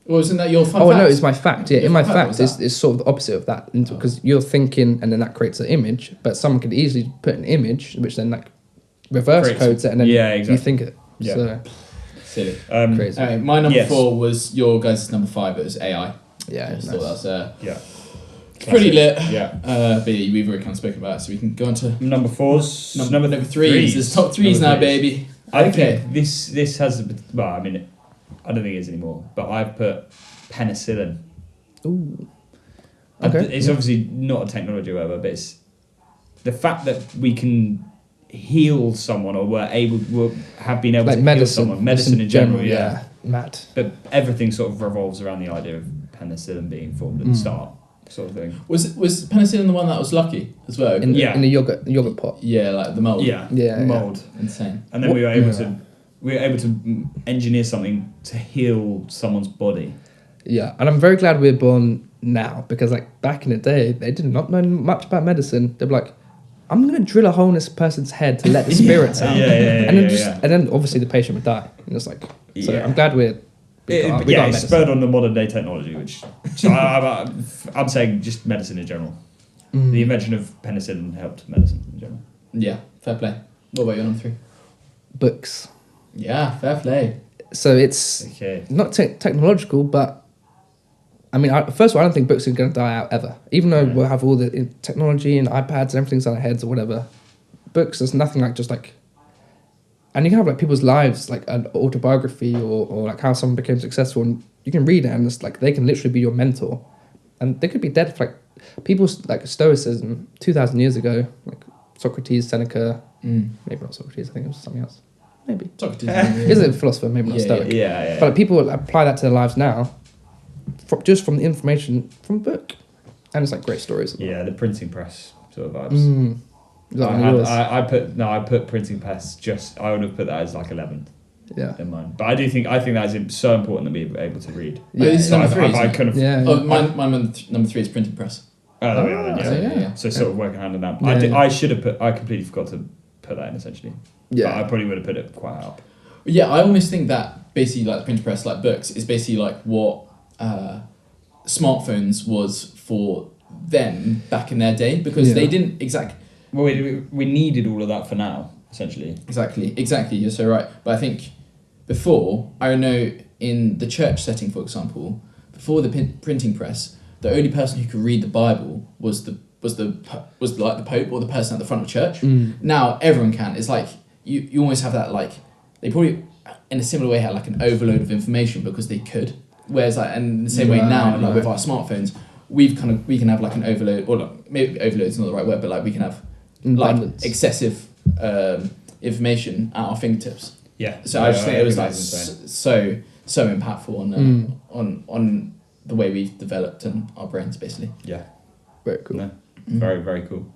Well, isn't that your fun fact? No, it's my fact. Yeah, in my fact, it's sort of the opposite of that. Because you're thinking, and then that creates an image, but someone could easily put an image, which then like reverse codes it, and then you think it. Yeah. So, silly. Crazy. Anyway, my number 4 was your guys' number 5. It was AI. Yeah, I thought that was pretty lit. Yeah. But we've already kind of spoken about it, so we can go on to number 4's. Number 3's. There's top 3's now, baby. I think this has. Well, I mean, I don't think it is anymore, but I've put penicillin. Ooh. Okay. It's obviously not a technology or whatever, but it's the fact that we can heal someone or have been able like to heal someone. Medicine in general, yeah. Mad. But everything sort of revolves around the idea of penicillin being formed at the start, sort of thing. Was penicillin the one that was lucky as well? In the yogurt pot. Yeah, like the mold. Yeah, mold. Insane. And then we were able to engineer something to heal someone's body. Yeah, and I'm very glad we're born now because like back in the day, they did not know much about medicine. They'd be like, I'm going to drill a hole in this person's head to let the spirits out. And then obviously the patient would die. And it's like, so I'm glad it's spurred on the modern day technology, which I'm saying just medicine in general. The invention of penicillin helped medicine in general. Yeah, fair play. What about your number 3? Books. Yeah, fair play. So it's not technological, but I mean, first of all, I don't think books are going to die out ever. Even though we'll have all the technology and iPads and everything's on our heads or whatever, books, there's nothing like just like and you can have like people's lives, like an autobiography or like how someone became successful, and you can read it, and it's like they can literally be your mentor, and they could be dead for like people's like Stoicism 2,000 years ago, like Socrates, Seneca, maybe not Socrates, I think it was something else, maybe Socrates is a philosopher, maybe not Stoic, Yeah. but like, people apply that to their lives now, just from the information from the book, and it's like great stories. Yeah, the printing press sort of vibes. Is that one of yours? I put printing press I would have put that as like 11th in mine. But I think that is so important that we're able to read. Yeah, this is So number 3. I could have. Yeah. Oh, mine number 3 is printing press. Oh, there we are then, yeah. So sort of working hand in hand. Yeah. I should have I completely forgot to put that in essentially. Yeah. But I probably would have put it quite up. Yeah, I almost think that basically like the printing press, like books, is basically like what smartphones was for them back in their day, because they didn't exactly. Well, we needed all of that for now, essentially. Exactly, you're so right. But I think before, I know in the church setting, for example, before the printing press, the only person who could read the Bible was like the Pope or the person at the front of church. Now everyone can. It's like you almost have that, like they probably in a similar way had like an overload of information because they could. Whereas like, and in the same way now, like with our smartphones, we can have like an overload, or like, maybe overload is not the right word, but like we can have like excessive information at our fingertips. Yeah. So I just think it was like so impactful on the way we've developed and our brains basically. Yeah. Very cool. No, very, very cool.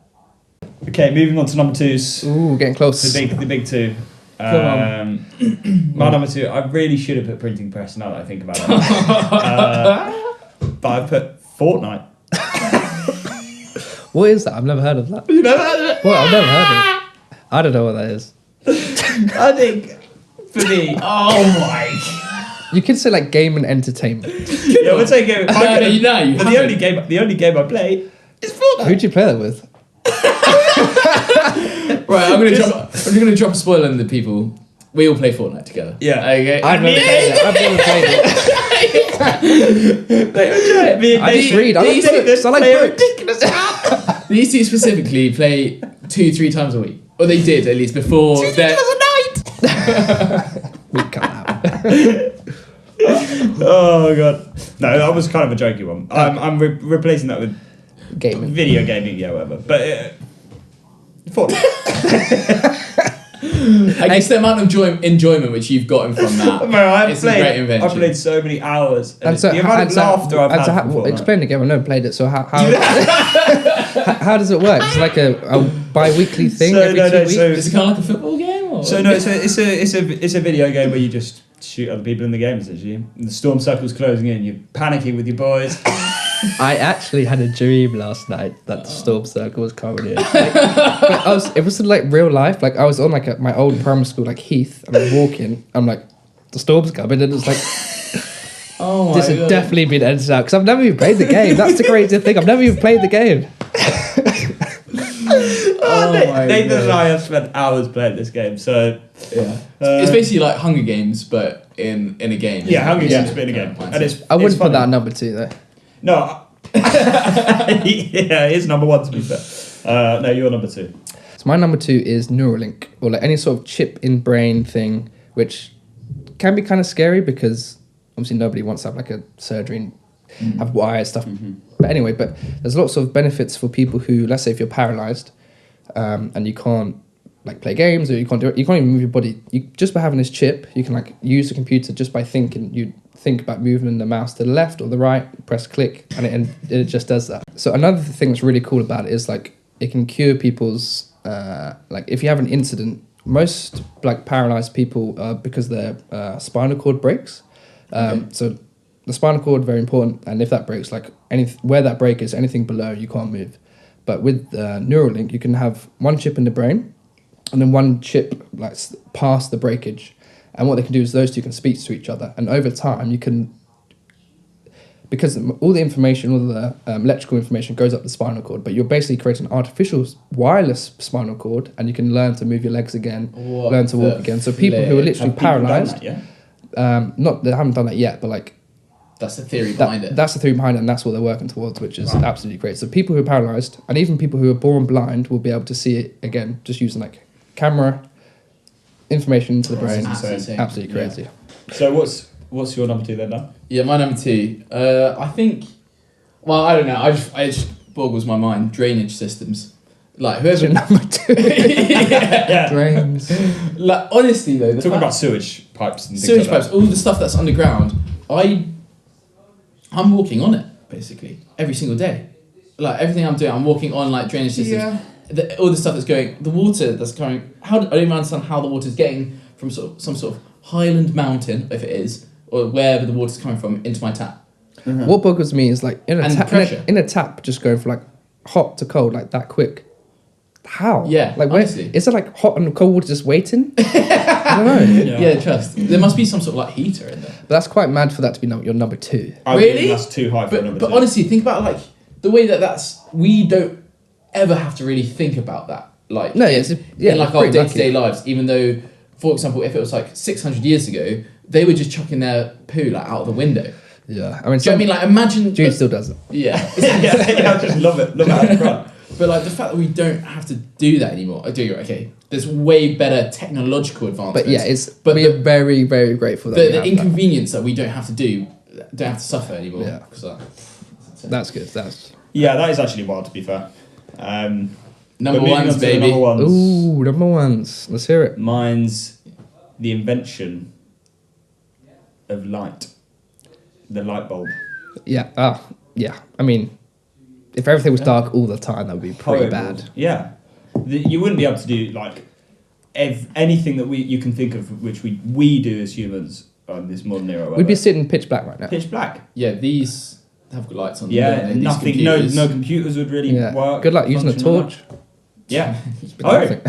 Okay, moving on to number 2s. Ooh, getting close. The big 2. My number 2, I really should have put printing press now that I think about it. But I put Fortnite. What is that? I've never heard of that. You never heard of it? Well, I've never heard of it. I don't know what that is. I think, for me, oh my. You could say like game and entertainment. Yeah, we'll take it. But the only game I play is Fortnite. Who'd you play that with? Right, I'm gonna drop a spoiler on the people. We all play Fortnite together. Yeah. Okay. I've never played it. I just read. I like books. I like books. These two specifically play 2-3 times a week, or they did at least before. 2-3 times a night. We cut out. Oh god. No, that was kind of a jokey one. I'm replacing that with Gaming. video gaming, yeah, whatever. But Fortnite. I guess the amount of enjoyment which you've gotten from that. It's a great invention. I've played so many hours. And so, the amount of laughter I've had from Fortnite. Explain the game. I've never played it. So how how does it work? It's like a bi-weekly thing every 2 weeks? Is it kind of like a football game? Or? So no, it's a video game where you just shoot other people in the game essentially. And the storm circle's closing in. You're panicking with your boys. I actually had a dream last night that the storm circle was coming in. It was like real life. Like I was on like my old primary school, like Heath, and I'm walking. I'm like, the storm's coming, and it's like, oh my this has God. definitely been edited out because I've never even played the game. That's the crazy thing. I've never even played the game. Nathan and I have spent hours playing this game, so yeah, it's basically like Hunger Games, but in a game. Yeah, Hunger Games, but in a game, and I wouldn't put that at number 2 though. No, yeah, it's number 1 to be fair. No, you're number 2. So my number 2 is Neuralink, or like any sort of chip in brain thing, which can be kind of scary because obviously nobody wants to have like a surgery and have wires stuff. But anyway, but there's lots of benefits for people who, let's say, if you're paralyzed and you can't like play games or you can't even move your body. Just by having this chip, you can like use the computer just by thinking. You think about moving the mouse to the left or the right, press click, and it just does that. So another thing that's really cool about it is like it can cure people's like if you have an incident. Most like paralyzed people because their spinal cord breaks. So the spinal cord very important, and if that breaks, like where that break is, anything below you can't move. But with Neuralink, you can have one chip in the brain, and then one chip like past the breakage. And what they can do is those two can speak to each other, and over time you can, because all the information, all the electrical information goes up the spinal cord, but you're basically creating an artificial wireless spinal cord, and you can learn to move your legs again, learn to walk again. So people who are literally paralyzed, they haven't done that yet, but like. That's the theory behind it. That's the theory behind it, and that's what they're working towards, which is absolutely great. So people who are paralyzed, and even people who are born blind, will be able to see it again, just using like camera, information into the brain. That's Absolutely insane. insane. Absolutely crazy. So what's your number 2 then, Dan? Yeah, my number 2. I think. Well, I don't know. I just boggles my mind. Drainage systems. Like That's whoever. your number 2. Yeah. Drains. Like honestly though, the Talking fact- about sewage pipes and things sewage like pipes, all the stuff that's underground. I'm walking on it basically every single day. Like everything I'm doing, I'm walking on like drainage systems. Yeah. All the stuff that's going, the water that's coming. I don't even understand how the water's getting from some sort of highland mountain, if it is, or wherever the water's coming from, into my tap. What boggles me is like in a, And tap, pressure. in a tap, just going from like hot to cold like that quick. How? Yeah, Like where honestly. is it like hot and cold water just waiting? I don't know. Yeah. Trust. There must be some sort of like heater in there. But that's quite mad for that to be your number 2. I Really? think that's too high for a number But 2. honestly, think about like the way that's we don't ever have to really think about that. Like No, it's in like our pretty day-to-day lucky. lives, even though, for example, if it was like 600 years ago, they were just chucking their poo like out of the window. Yeah, I mean, Do you know what I some, mean? Like imagine. Jude still does it. Yeah. yeah, I just love it out the front. But like the fact that we don't have to do that anymore. I do. Okay. There's way better technological advancements. But yeah, it's But we're very very grateful that we the have that. inconvenience that we don't have to suffer anymore. Yeah. Because That's good. That's Yeah, that is actually wild to be fair. number but moving on ones, to the baby. Number ones. ooh number 1s. Let's hear it. Mine's the invention of light. The light bulb. Yeah. Yeah. I mean, if everything was dark all the time, that would be pretty bad. Yeah. You wouldn't be able to do like anything that you can think of which we do as humans on this modern era. We'd be sitting pitch black right now. pitch black. Yeah, these have got lights on them. Yeah, don't they? These nothing. computers. No computers would really Yeah. work. Good luck using a function on torch. that. Yeah. Nothing.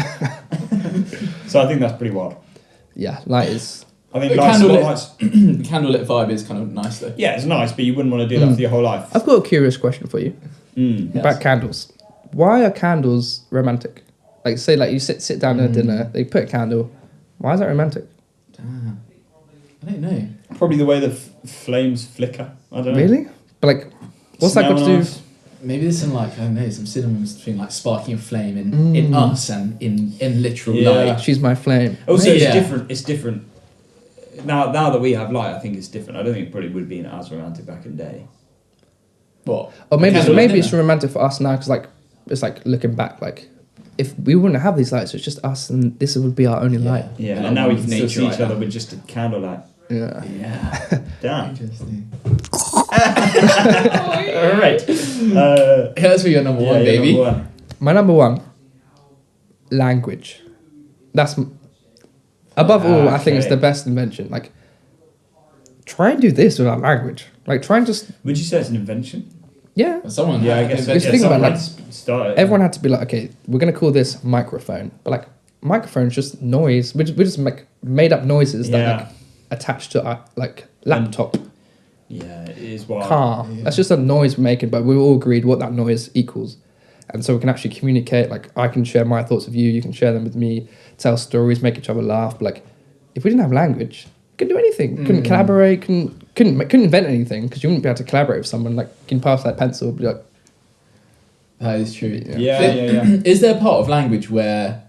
So I think that's pretty wild. Yeah, light is. I think The lights, candlelit- lights. The candlelit vibe is kind of nice though. Yeah, it's nice, but you wouldn't want to do that for your whole life. I've got a curious question for you Mm. Yes. about candles. Why are candles romantic? Like, say, like you sit down at dinner, they put a candle. Why is that romantic? Damn. I don't know. Probably the way the flames flicker. I don't know. Really? But like, what's that got to Smell do? nice. Maybe there's some like I don't know some synonyms between like sparking a flame in us and in literal Yeah. light. She's my flame. Also, Yeah. it's different. It's different. Now that we have light, I think it's different. I don't think it probably would have been as romantic back in the day. What? Or maybe Candlelit maybe it's dinner. romantic for us now because like it's like looking back, like if we wouldn't have these lights, it's just us and this would be our only light. Yeah, And and now we with can still nature see right each other now. with just a candlelight. Yeah. Yeah. Damn. Interesting. All right. That's for your number one, yeah, baby. number one. My number 1, language. That's above all. I think it's Okay. the best invention. Like, try and do this without language. Like, try and just Would you say it's an invention? yeah. Someone. Yeah, I had guess. invented Just think someone about, had started it. Everyone had to be like, okay, we're gonna call this microphone, but like microphone's just noise. We just make made up noises that Yeah. like attached to our like laptop, Yeah, it is wild. car. Yeah. That's just a noise we're making, but we all agreed what that noise equals, and so we can actually communicate. Like I can share my thoughts with you, you can share them with me, tell stories, make each other laugh. But like, if we didn't have language, we couldn't do anything. Couldn't collaborate. Couldn't invent anything because you wouldn't be able to collaborate with someone. Like, you can pass that pencil, be like, That is true. Yeah. Is there a part of language where,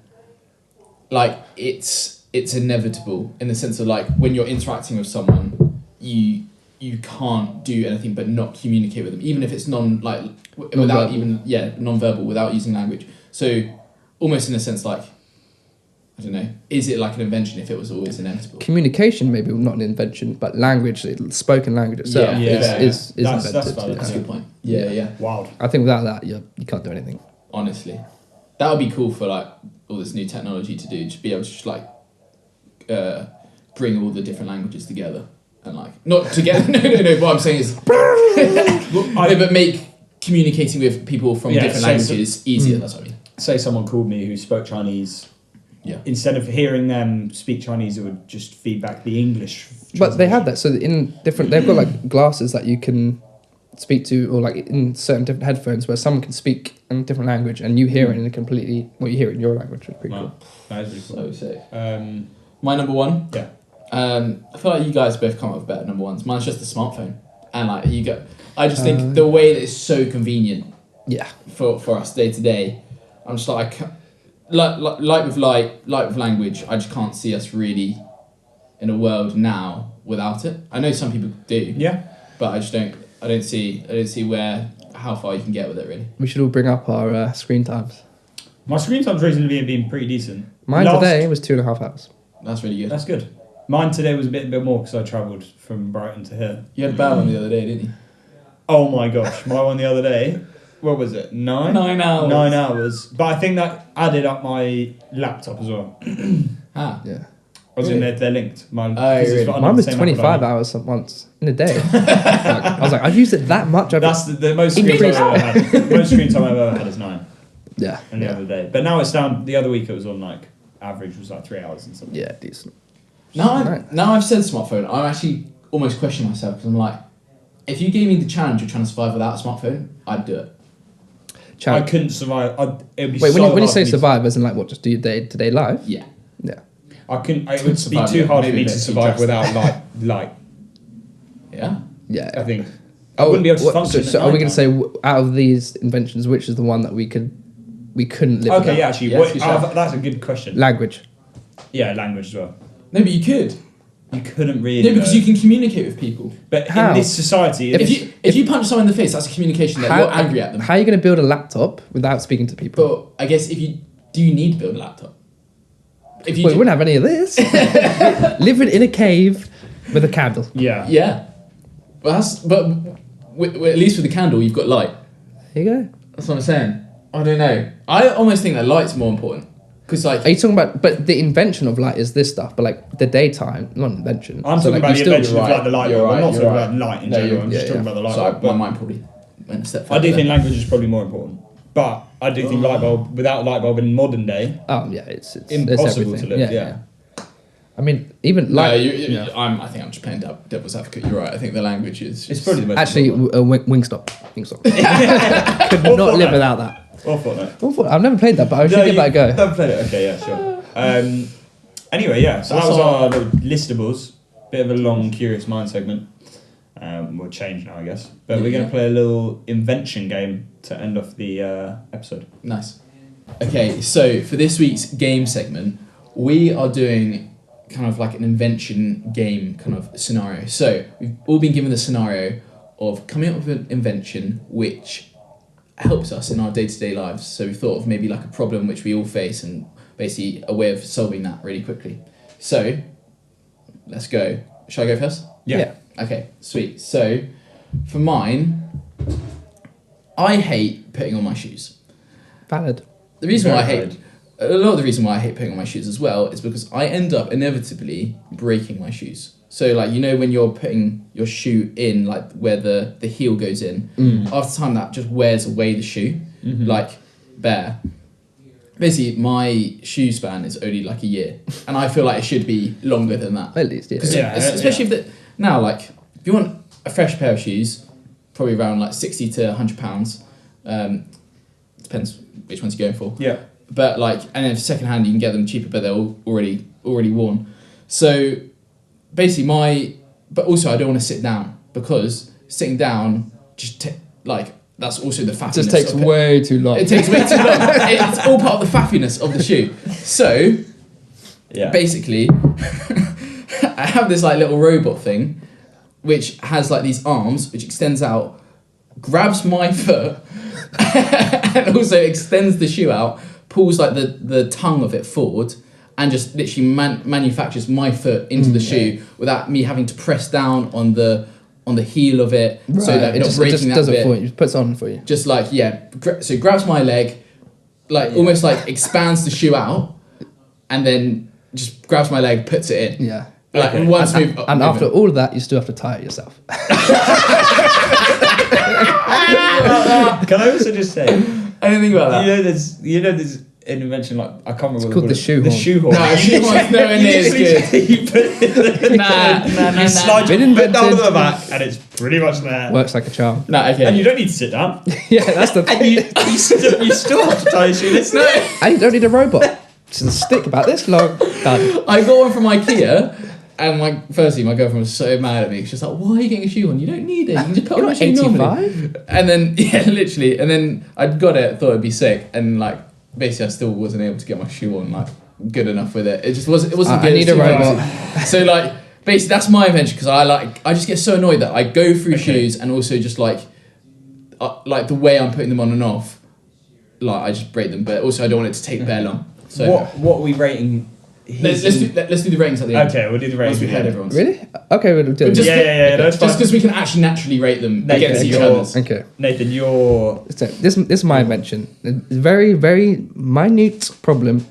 like, it's inevitable in the sense of like when you're interacting with someone, you can't do anything but not communicate with them, even if it's without Non-verbal. even non-verbal without using language. So almost in a sense like, I don't know, is it like an invention if it was always inevitable? communication maybe not an invention, but language, spoken language itself Yeah. is That's invented. valid. That's a yeah. good point. Yeah. Wild. I think without that, you can't do anything. Honestly, that would be cool for like all this new technology to do. Just be able to just like bring all the different languages together and like not together. no. What I'm saying is, but make communicating with people from Yeah, different so- languages easier. That's what I mean. Say someone called me who spoke Chinese. Yeah. Instead of hearing them speak Chinese, it would just feed back the English. But they have that. So in different, they've got like glasses that you can speak to, or like in certain different headphones where someone can speak in a different language and you hear it in a completely, well, you hear it in your language, which is pretty Wow. That is really cool. So sick. Um, My number one. yeah. I feel like you guys both come up with better number ones. Mine's just the smartphone, and like you go. I just think the way that it's so convenient cool. Yeah. for us day to day. I'm just like, like with language, I just can't see us really in a world now without it. I know some people do. Yeah. But I just don't. I don't see how far you can get with it really. We should all bring up our screen times. My screen time's recently been pretty decent. Mine today was 2.5 hours. That's really good. That's good. Mine today was a bit more because I travelled from Brighton to here. You had a bad one the other day, didn't you? Oh my gosh, my one the other day. What was it? 9 hours. 9 hours. But I think that added up my laptop as well. Yeah. I was in there, they're linked. Really? Mine was 25 hours once in a day. I was like, I've used it that much. That's the most screen time I've ever had. The most screen time I've ever had is 9. Yeah. And the other day. But now it's down, the other week it was on like, average was like 3 hours and something. Yeah, decent. Now I've said smartphone, I'm actually almost questioning myself because I'm like, if you gave me the challenge of trying to survive without a smartphone, I'd do it. I couldn't survive. It'd be Wait, so when you hard say for me survive, as in like what, just do your day-to-day life? Yeah. Yeah. I couldn't. It would be survive, too yeah. hard for Maybe me a to bit survive too without light. Yeah. Yeah. I think I wouldn't be able to function. So are we going to say out of these inventions, which is the one that we couldn't live without? Okay, yeah, actually, Yes, you said. that's a good question. Language. Yeah, language as well. No, but you could. You couldn't really. No, because you can communicate with people. But How? in this society, If you punch someone in the face, that's a communication that you're angry at them. How are you going to build a laptop without speaking to people? But I guess do you need to build a laptop? If you We wouldn't have any of this. Living in a cave with a candle. yeah, Yeah. But at least with the candle, you've got light. There you go. That's what I'm saying. I don't know. I almost think that light's more important. Because Are you talking about? But the invention of light is this stuff. But like the daytime, not invention. I'm So, talking like, about you the still- invention of like the light You're bulb. I'm right, not you're talking right. about light in No, general. you're- I'm just yeah, talking yeah. about the light Sorry, bulb. my But mind probably went a step I further. do think language is probably more important. But I do think light bulb without light bulb in modern day, Yeah, it's impossible everything. to live. Yeah. I mean, even No, like I think I'm just playing devil's advocate. You're right. I think the language is. It's probably the most actually important. Wingstop. Could not live without that. Or Fortnite. I've never played that, but I should give that a go. Never played it. Okay, yeah, sure. Anyway, yeah. So that That's was all. our little listables. Bit of a long, curious mind segment. We'll change now, I guess. But we're going to play a little invention game to end off the episode. Nice. Okay, so for this week's game segment, we are doing kind of like an invention game kind of scenario. So we've all been given the scenario of coming up with an invention which helps us in our day-to-day lives. So we thought of maybe like a problem which we all face and basically a way of solving that really quickly. So let's go. Shall I go first? Yeah. Okay, sweet. So for mine, I hate putting on my shoes. Valid. The reason why I Very hate a lot of the reason why I hate putting on my shoes as well is because I end up inevitably breaking my shoes. So like when you're putting your shoe in like where the heel goes in, after time that just wears away the shoe like bare. Basically, my shoe span is only like a year, and I feel like it should be longer than that. At least, yeah. Especially if now like if you want a fresh pair of shoes, probably around like £60 to £100. Depends which ones you're going for. Yeah. But like, and then for second hand you can get them cheaper, but they're already worn. So basically, but also I don't want to sit down because sitting down that's also the fattiness. It just takes way too long. It takes way too long. It's all part of the fattiness of the shoe. So basically, I have this like little robot thing, which has like these arms, which extends out, grabs my foot, and also extends the shoe out, pulls like the tongue of it forward, and just literally manufactures my foot into the shoe without me having to press down on the heel of it, so that it it's not just breaking that does bit. it for you. It puts it on for you. Just like so it grabs my leg, like almost like expands the shoe out, and then just grabs my leg, puts it in. Yeah. Like one smooth. And after all of that, you still have to tie it yourself. Can I also just say, I didn't think about that. you know there's an invention like I can't remember. It's called the shoehorn. The shoehorn. No, shoehorn's nowhere near as good. You put it in the Nah. you slide Been your foot down to invented. the back, and it's pretty much there. Works like a charm. No, okay. And you don't need to sit down. Yeah, that's the And thing. you still have to tie your shoelace. No. And you don't need a robot. Just a stick about this long. Done. I got one from IKEA, and firstly, my girlfriend was so mad at me. She's like, "Why are you getting a shoe on? You don't need it. You can just put You're on a not shoe normally." 85. And then literally, and then I got it, thought it'd be sick, and like basically I still wasn't able to get my shoe on like good enough with it. It just wasn't. It wasn't I good. need It was a too robot. fancy. So like basically that's my invention because I just get so annoyed that I go through shoes and also just like the way I'm putting them on and off, like I just break them. But also I don't want it to take very long. So what are we rating? let's do the ratings at the end. Okay, we'll do the ratings. Once we've at the had end. everyone's. Really? Okay, we'll do it. Just Yeah, that's fine. just because we can actually naturally rate them Nathan, against each you're- other's. Okay. Nathan, you're So this is my invention. It's a very, very minute problem,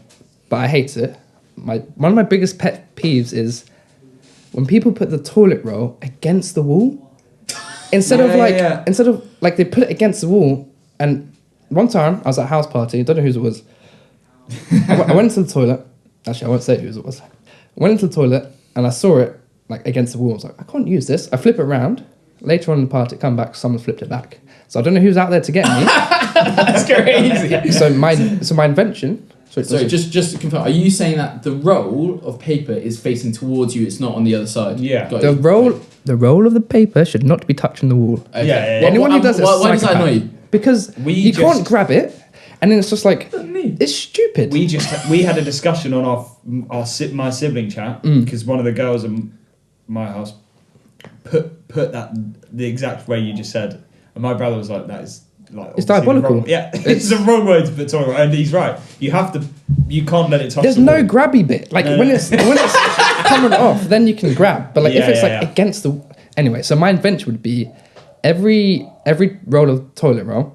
but I hate it. One of my biggest pet peeves is when people put the toilet roll against the wall. Instead of they put it against the wall. And one time I was at a house party, don't know whose it was. I went into the toilet. Actually, I won't say whose it was. I went into the toilet and I saw it like against the wall. I was like, I can't use this. I flip it around. Later on in the party, come back, someone flipped it back. So I don't know who's out there to get me. That's crazy. so my invention. So just to confirm, are you saying that the roll of paper is facing towards you? It's not on the other side. Yeah. Got The you. roll of the paper should not be touching the wall. Okay. Yeah. Anyone who does it is why does that psychopath. annoy you? Because you can't grab it, and then it's just like it's stupid. we had a discussion on my sibling chat because one of the girls in my house put that the exact way you just said, and my brother was like, that is like It's obviously the diabolical. wrong- yeah, it's the wrong way to put toilet roll, and he's right. You can't let it touch. There's the no wall. grabby bit. Like No, when no. it's coming off, then you can grab. But like if Yeah, it's yeah, like against the anyway. So my invention would be every roll of toilet roll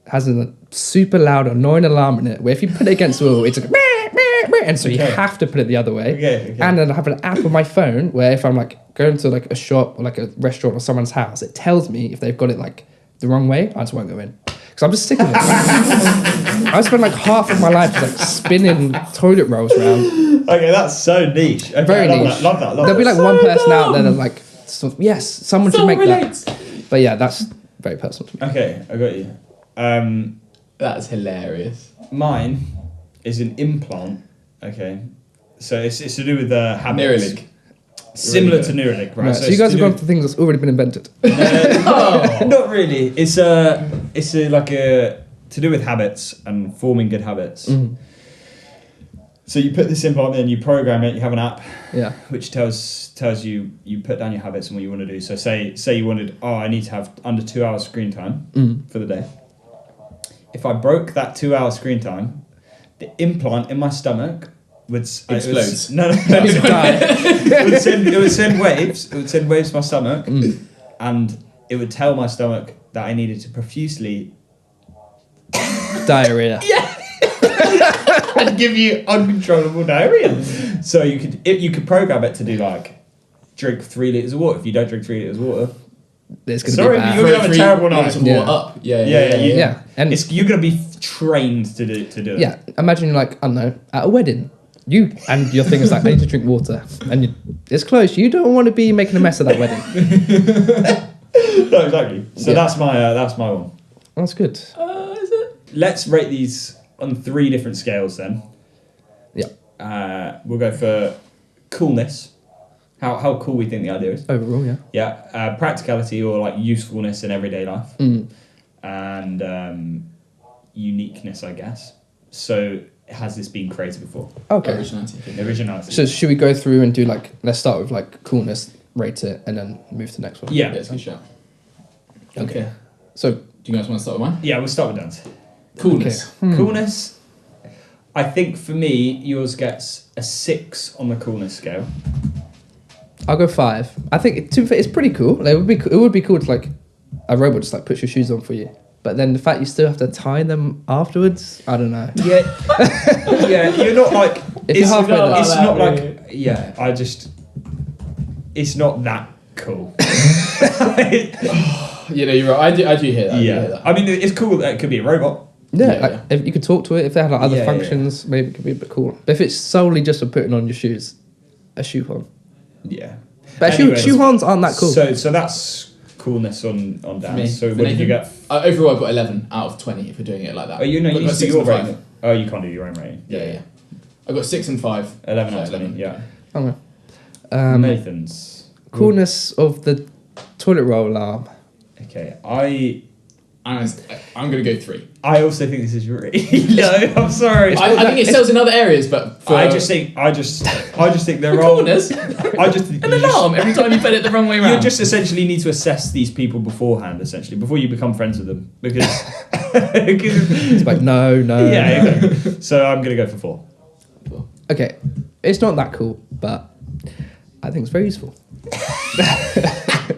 has a super loud annoying alarm in it. Where if you put it against the wall, it's like meh, meh, meh, and so you Okay. have to put it the other way. Okay. And then I have an app on my phone where if I'm like going to like a shop or like a restaurant or someone's house, it tells me if they've got it like the wrong way. I just won't go in because I'm just sick of it. I spend like half of my life just like spinning toilet rolls around. Okay, that's so niche. Okay, Very I love niche. That, love that. Love There'll be that. like one person out there that's like, yes, someone should make that. But yeah, that's very personal to me. Okay, I got you. That's hilarious. Mine is an implant. Okay, so it's to do with habits. Neuralink. Similar Really to Neuralink, right? Right, so you it's guys to have do gone for things that's already been invented. Not really. It's to do with habits and forming good habits. Mm. So you put this implant in, you program it. You have an app Yeah. which tells you put down your habits and what you want to do. So say you wanted, I need to have under 2 hours screen time for the day. If I broke that 2 hour screen time, the implant in my stomach would Explodes. No. You die. It would send waves. It would send waves to my stomach, and it would tell my stomach that I needed to profusely Diarrhea. and give you uncontrollable diarrhea. So you could program it to do like drink 3 liters of water. If you don't drink 3 liters of water, It's gonna Sorry, be bad. but you're gonna have a terrible night. Yeah. Up. Yeah. Yeah. And you're gonna be trained to do it. yeah, imagine you're like, I don't know, at a wedding. And your thing is like, I need to drink water. And it's close. You don't want to be making a mess of that wedding. No, exactly. So Yeah. that's my one. That's good. Is it? Let's rate these on 3 different scales then. Yeah. We'll go for coolness. How cool we think the idea is. Overall, yeah. Yeah. Practicality or like usefulness in everyday life. And uniqueness, I guess. So has this been created before? Okay. Originality. Originality. So should we go through and do like, let's start with like coolness, rate it, and then move to the next one? Yeah. Yeah, it's a good shout. Okay. So, Do you guys want to start with mine? Yeah, we'll start with dance. Coolness. Coolness. I think for me, yours gets a 6 on the coolness scale. I'll go 5. I think it's pretty cool. Like, it would be cool to like a robot just like puts your shoes on for you. But then the fact you still have to tie them afterwards, I don't know. Yeah, yeah. You're not like. If you're halfway there. It's That not really- like. Yeah, it's not that cool. You know, you're right. I do hear that. I do hear Yeah, that. I mean, it's cool that it could be a robot. Yeah, Yeah, like, yeah. if you could talk to it, if they had like other Yeah, functions, maybe it could be a bit cool. But if it's solely just for putting on your shoes, a shoehorn. Yeah, But Anyways, shoehorns aren't that cool. So that's coolness on For me. dance. So For what did you Nathan? get? Overall, I've got 11 out of 20 if we're doing it like that. Oh, you know, I've you got used to 6 your and 5. rating. Oh, you can't do your own rating. Yeah. I got 6 and 5. 11 So out of 20. Yeah. Okay. Nathan's Coolness of the toilet roll alarm. Okay, I I'm going to go 3. I also think this is really low. I'm sorry. I think it sells in other areas, but for I just think there are corners, I just think an alarm every time you put it the wrong way around. you just essentially need to assess these people beforehand, essentially, before you become friends with them, because It's like, no. yeah. Okay. So I'm gonna go for 4. Okay, it's not that cool, but I think it's very useful.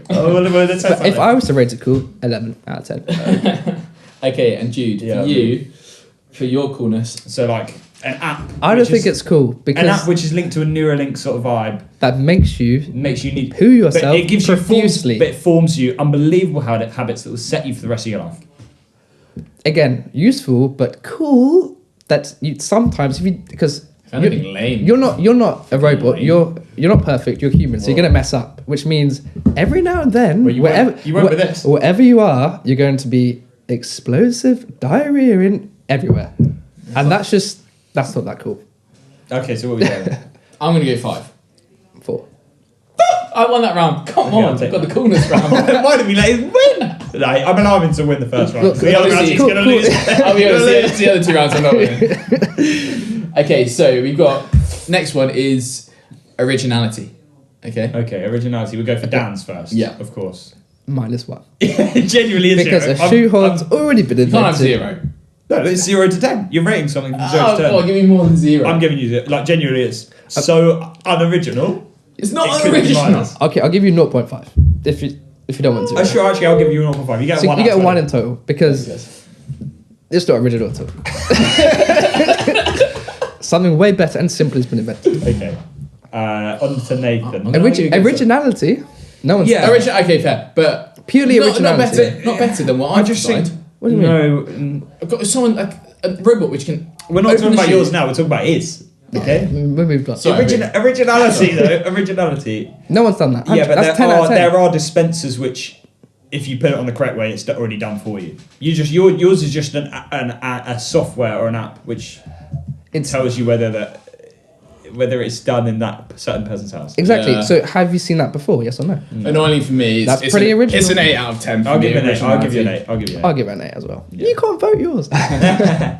Let's have If I was to rate it cool, 11 out of 10. Okay, and Jude, for your coolness. So like an app. I don't which think is- it's cool an because app which is linked to a Neuralink sort of vibe that makes you need poo yourself But it gives you profusely. but it forms you unbelievable habits that will set you for the rest of your life. Again, useful but cool. That you sometimes because Anything lame. you're not a robot. Lame. You're not perfect. You're human, so you're gonna mess up. Which means every now and then, Well, you won't with this. wherever you are, you're going to be explosive diarrhea in everywhere, and that's not that cool. Okay, so what are we doing? I'm going to go 5. 4. I won that round. Come Okay, I'll on, take I've got the coolness round. Why did we let him win? Like, I'm allowing him to win the first round. Look, The other round he's cool, going to cool. lose. I'll be honest, the other 2 rounds I'm not winning. Okay, so we've got, next one is originality. Okay. Okay, originality. We'll go for Dan's first. Yeah. Of course. -1 Genuinely is because zero. a shoehorn's already been You can't have invented. 0. No, it's 0 to 10. You're rating something from 0 Oh, to 10. God, give me more than 0. I'm giving you like genuinely, it's so unoriginal. It's not It could be original. minus. Okay, I'll give you 0.5 if you don't want to. Sure, actually, I'll give you 0.5. You get So 1. you get out of 1 20. in total because it's not original at all. Something way better and simpler has been invented. Okay. On to Nathan. Oh, Originality. No one's Yeah. Okay, fair, but Purely originality. Not better than what I I've just designed. think. What do you mean? No, I've got someone like a robot which can. we're not open talking the about shoe. yours now. We're talking about his. Okay. We moved on. Sorry. Originality though. Originality. No one's done that. Yeah, but That's 10 out of 10. there are dispensers which, if you put it on the correct way, it's already done for you. Yours is just a software or an app which tells you whether it's done in that certain person's house. Exactly. Yeah. So have you seen that before? Yes or no? Annoyingly for me, That's pretty original. It's an 8 out of 10. For I'll me, give you an 8. I'll give you an originality. 8. I'll give you an 8. I'll give it an 8 as well. Yeah. You can't vote yours. I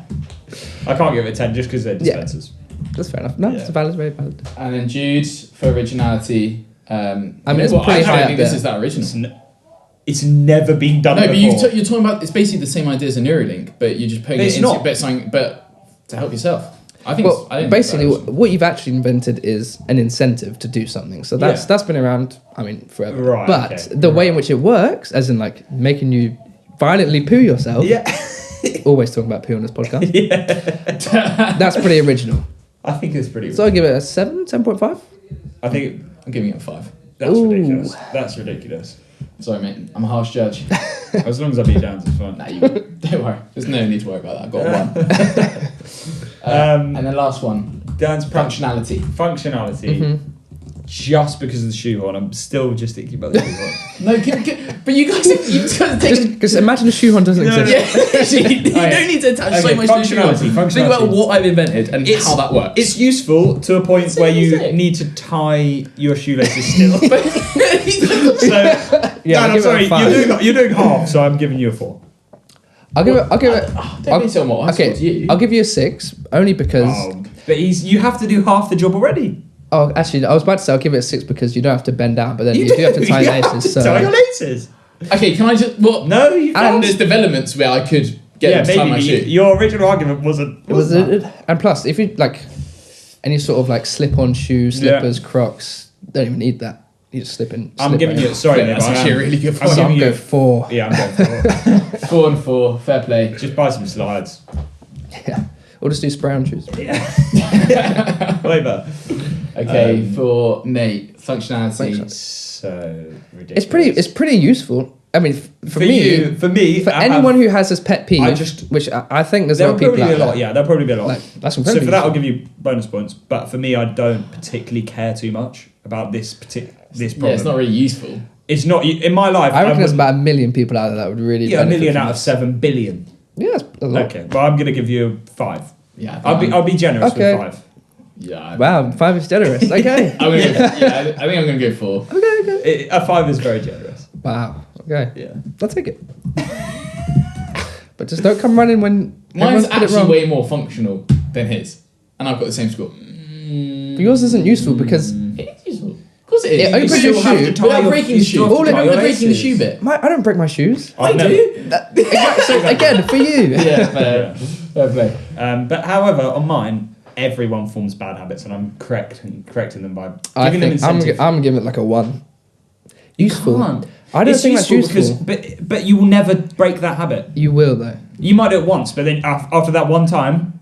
can't give it a 10 just because they're dispensers. That's fair enough. No, Yeah. it's valid, very valid. And then Jude for originality. I mean, it's pretty I high don't up think this there. is that original. It's never been done No, but before. you're talking about, it's basically the same idea as a Neuralink, but you're just putting It's it into not. but to help yourself. I think. Well, I think basically, that's what you've actually invented is an incentive to do something. So that's been around, I mean, forever. Right, But okay. the way in which it works, as in like making you violently poo yourself, Yeah. always talking about poo on this podcast, Yeah. that's pretty original. I think it's pretty. So I'll give it a 7, 7.5. I think I'm giving it a 5. that's Ooh. ridiculous. That's ridiculous. Sorry, mate. I'm a harsh judge. As long as I beat Dan's, it's fine. Nah, don't worry. There's no need to worry about that. I've got 1. And then last one. Dan's Functionality. functionality. Mm-hmm. Just because of the shoehorn, I'm still just thinking about the shoehorn. No, but you guys have taken. Because imagine a shoehorn doesn't No, exist. Yeah, you don't need to attach so Okay, much to the functionality, shoe. Think about functionality. what I've invented and how that works. It's useful to a point So where you easy. need to tie your shoelaces still. So, Yeah, Dan, I'll I'm give it a sorry, 5. you're doing half, so I'm giving you a 4. I'll give it. Don't be so what I Okay, scored you. I'll give you a 6 only because. But you have to do half the job already. Oh, actually, I was about to say I'll give it a 6 because you don't have to bend down, but then you do have to tie You have laces. to So tie your laces. Okay, can I just No, you And can't. there's developments where I could get Yeah, them to tie my maybe shoe. your original argument wasn't. it was and plus, if you like any sort of like slip-on shoes, slippers, Crocs, don't even need that. You just slip in. I'm slip giving in. you. Sorry, Yeah, mate, that's but actually I am- a really good I'm point. So giving I'll you. go 4. Yeah, I'm going for 4. 4 and 4, fair play. Just buy some slides. Yeah, or just do spray on shoes. Way better. Okay, for Nate, functionality. So ridiculous. It's pretty useful. I mean, for me, for me, for I have- anyone who has this pet peeve, I just- which I think there's a There'll lot of people probably be out a lot. there. Yeah, there'll probably be a lot. Like, that's So incredibly for that, I'll useful. give you bonus points. But for me, I don't particularly care too much about this problem. Yeah, it's not really useful. It's not in my life. I reckon there's wouldn't- about 1 million people out there that would really. yeah, a benefit million from out of this. 7 billion. Yeah, that's a lot. Okay, well, I'm gonna give you 5. Yeah, I'll be generous Okay. with 5. Yeah. Wow, 5 is generous. Okay. I'm gonna go, I think I'm gonna go 4. Okay. A 5 is very generous. Wow. Okay. Yeah. I'll take it. but just don't come running when Mine's everyone's put it actually wrong. way more functional than his, and I've got the same score. But yours isn't useful because It is useful. Of course it is. It opens your shoe without breaking the shoe. All Without breaking the shoe bit. I don't break my shoes. I do. Exactly. So again, for you. Yeah, fair play. But however, on mine, everyone forms bad habits, and I'm correcting them by I giving them think I'm incentive. giving it like a 1. Useful. Can't. I don't It's think that's useful useful. but you will never break that habit. You will though. You might do it once, but then after that one time,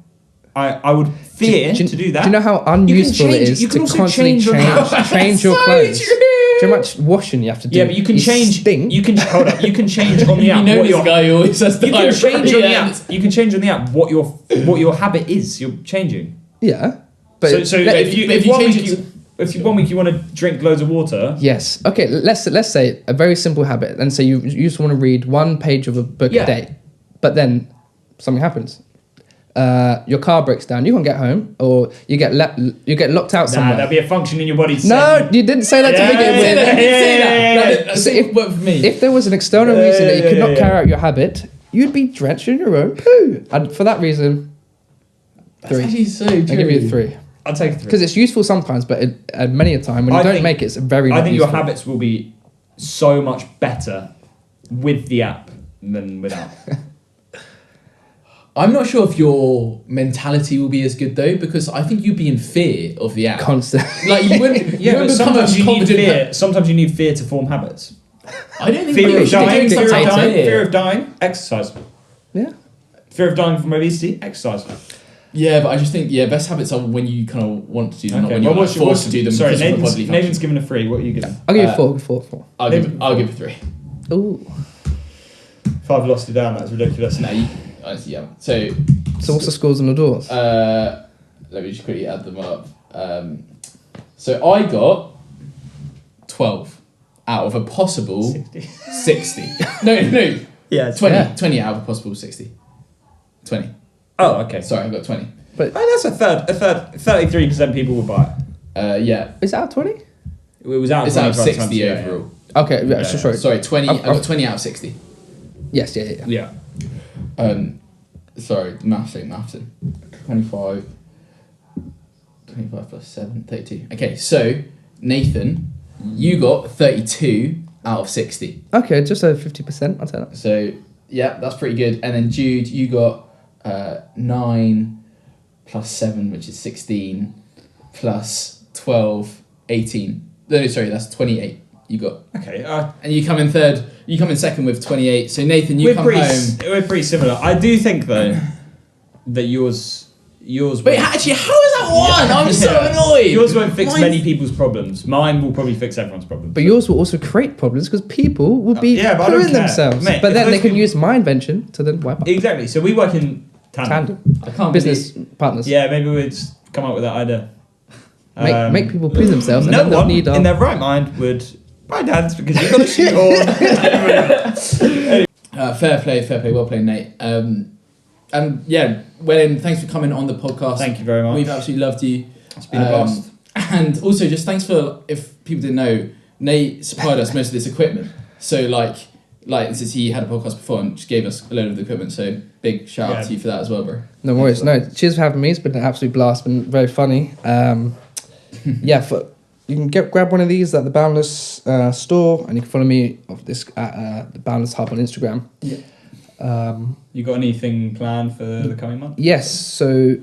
I would fear to do that. Do you know how unuseful it is you can to also constantly change your house. change your So clothes? true. Do you know how much washing you have to do? Yeah, but you can change. Stink. You can hold up. You can change on the You app. know what this your, guy who always has you can change on the diarrhea. app. You can change on the app what your habit is. You're changing. Yeah. But So if you change it if you 1 week you want to drink loads of water. yes. Okay. Let's say a very simple habit. And say you just want to read 1 page of a book Yeah. a day, but then something happens. Your car breaks down. You can't get home, or you get locked out Nah, somewhere. there'll be a function in your body. No, you didn't say that to begin Say with. that, Yeah. That's So it worked for me. If there was an external reason that you could not carry out your habit, you'd be drenched in your own poo. And for that reason, That's 3. actually so true. I give you a 3 I'll take 3. because it's useful sometimes, but many a time when you I don't think- make it, it's very. I not think useful. your habits will be so much better with the app than without. I'm not sure if your mentality will be as good though, because I think you'd be in fear of the app. constant. Like you wouldn't. Yeah, you but wouldn't become sometimes a you need confident fear. Sometimes you need fear to form habits. I don't think Fear you of should be dying. doing Fear of stuff dying. here. Fear of dying. Exercise. Yeah. Fear of dying from obesity. Exercise. Yeah, but I just think best habits are when you kind of want to do them, not when well, you're like, forced to do them. Sorry, because of a bodily Nathan's function. given a 3. What are you giving? I'll give you 4. 4. I'll give it 3. Ooh. If I've lost it down, that's ridiculous. No, you, honestly, yeah. So So what's the scores on the doors? let me just quickly add them up. So I got 12 out of a possible 60. No, Yeah, 20. Yeah. 20 out of a possible 60. 20. Oh, okay. Sorry, I got 20. But That's a third. 33% people would buy it. Yeah, is that 20? It was out. it's out of 25 60 times, yeah, overall. Okay, yeah, Yeah. so sorry. Sorry, 20. I've- I got 20 out of 60. Yes, yeah. Yeah. Sorry, mathsing. 25 plus 7, 32. Okay, so Nathan, you got 32 out of 60. Okay, just over 50%. I'll take that. So yeah, that's pretty good. And then Jude, you got 9 plus 7, which is 16, plus 12, 18. No, sorry, that's 28. You got, Okay. and you come in third. You come in second with 28. So Nathan, you We're come pretty. home. We're pretty similar. I do think though that yours. Wait, actually, how is that one? I'm so Yeah. annoyed. Yours won't fix Mine's- many people's problems. Mine will probably fix everyone's problems. But yours will also create problems because people will be Yeah, but I don't pooing care. themselves. Mate, but if then they those can people- use my invention to then wipe up. Exactly. So we work in tandem. I can't Business believe- partners. Yeah, maybe we'd just come up with that idea. Make people poo themselves and No then they'll one need our... in their right mind would buy dance because you've got a shoehorn. Fair play, well played, Nate. And yeah, well, thanks for coming on the podcast. Thank you very much. We've absolutely loved you. It's been a blast. And also, just thanks for, if people didn't know, Nate supplied us most of this equipment. So like since he had a podcast before and just gave us a load of the equipment. So big shout out Yeah. to you for that as well, bro. No worries. No, cheers for having me. It's been an absolute blast. Been very funny. Yeah, you can grab one of these at the Boundless store, and you can follow me at the Boundless Hub on Instagram. Yeah. You got anything planned for the coming month? Yes. So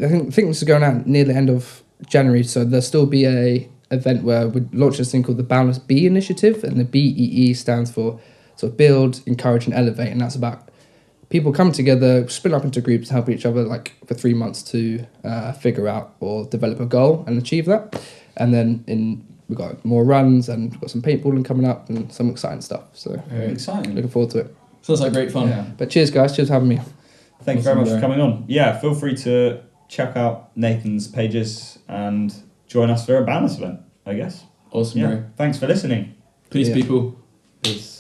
I think this is going out near the end of January. So there'll still be a event where we launch this thing called the Boundless B Initiative, and the BEE stands for sort of build, encourage, and elevate, and that's about people come together, split up into groups, help each other like for 3 months to figure out or develop a goal and achieve that. And then we've got more runs and we've got some paintballing coming up and some exciting stuff. So Very Exciting. looking forward to it. Sounds like great fun. Yeah. But cheers, guys. Cheers for having me. Thank you very much Awesome, for coming on. Yeah, feel free to check out Nathan's pages and join us for a Boundless event, I guess. Awesome, Yeah. bro. Thanks for listening. Peace, Yeah. people. Peace.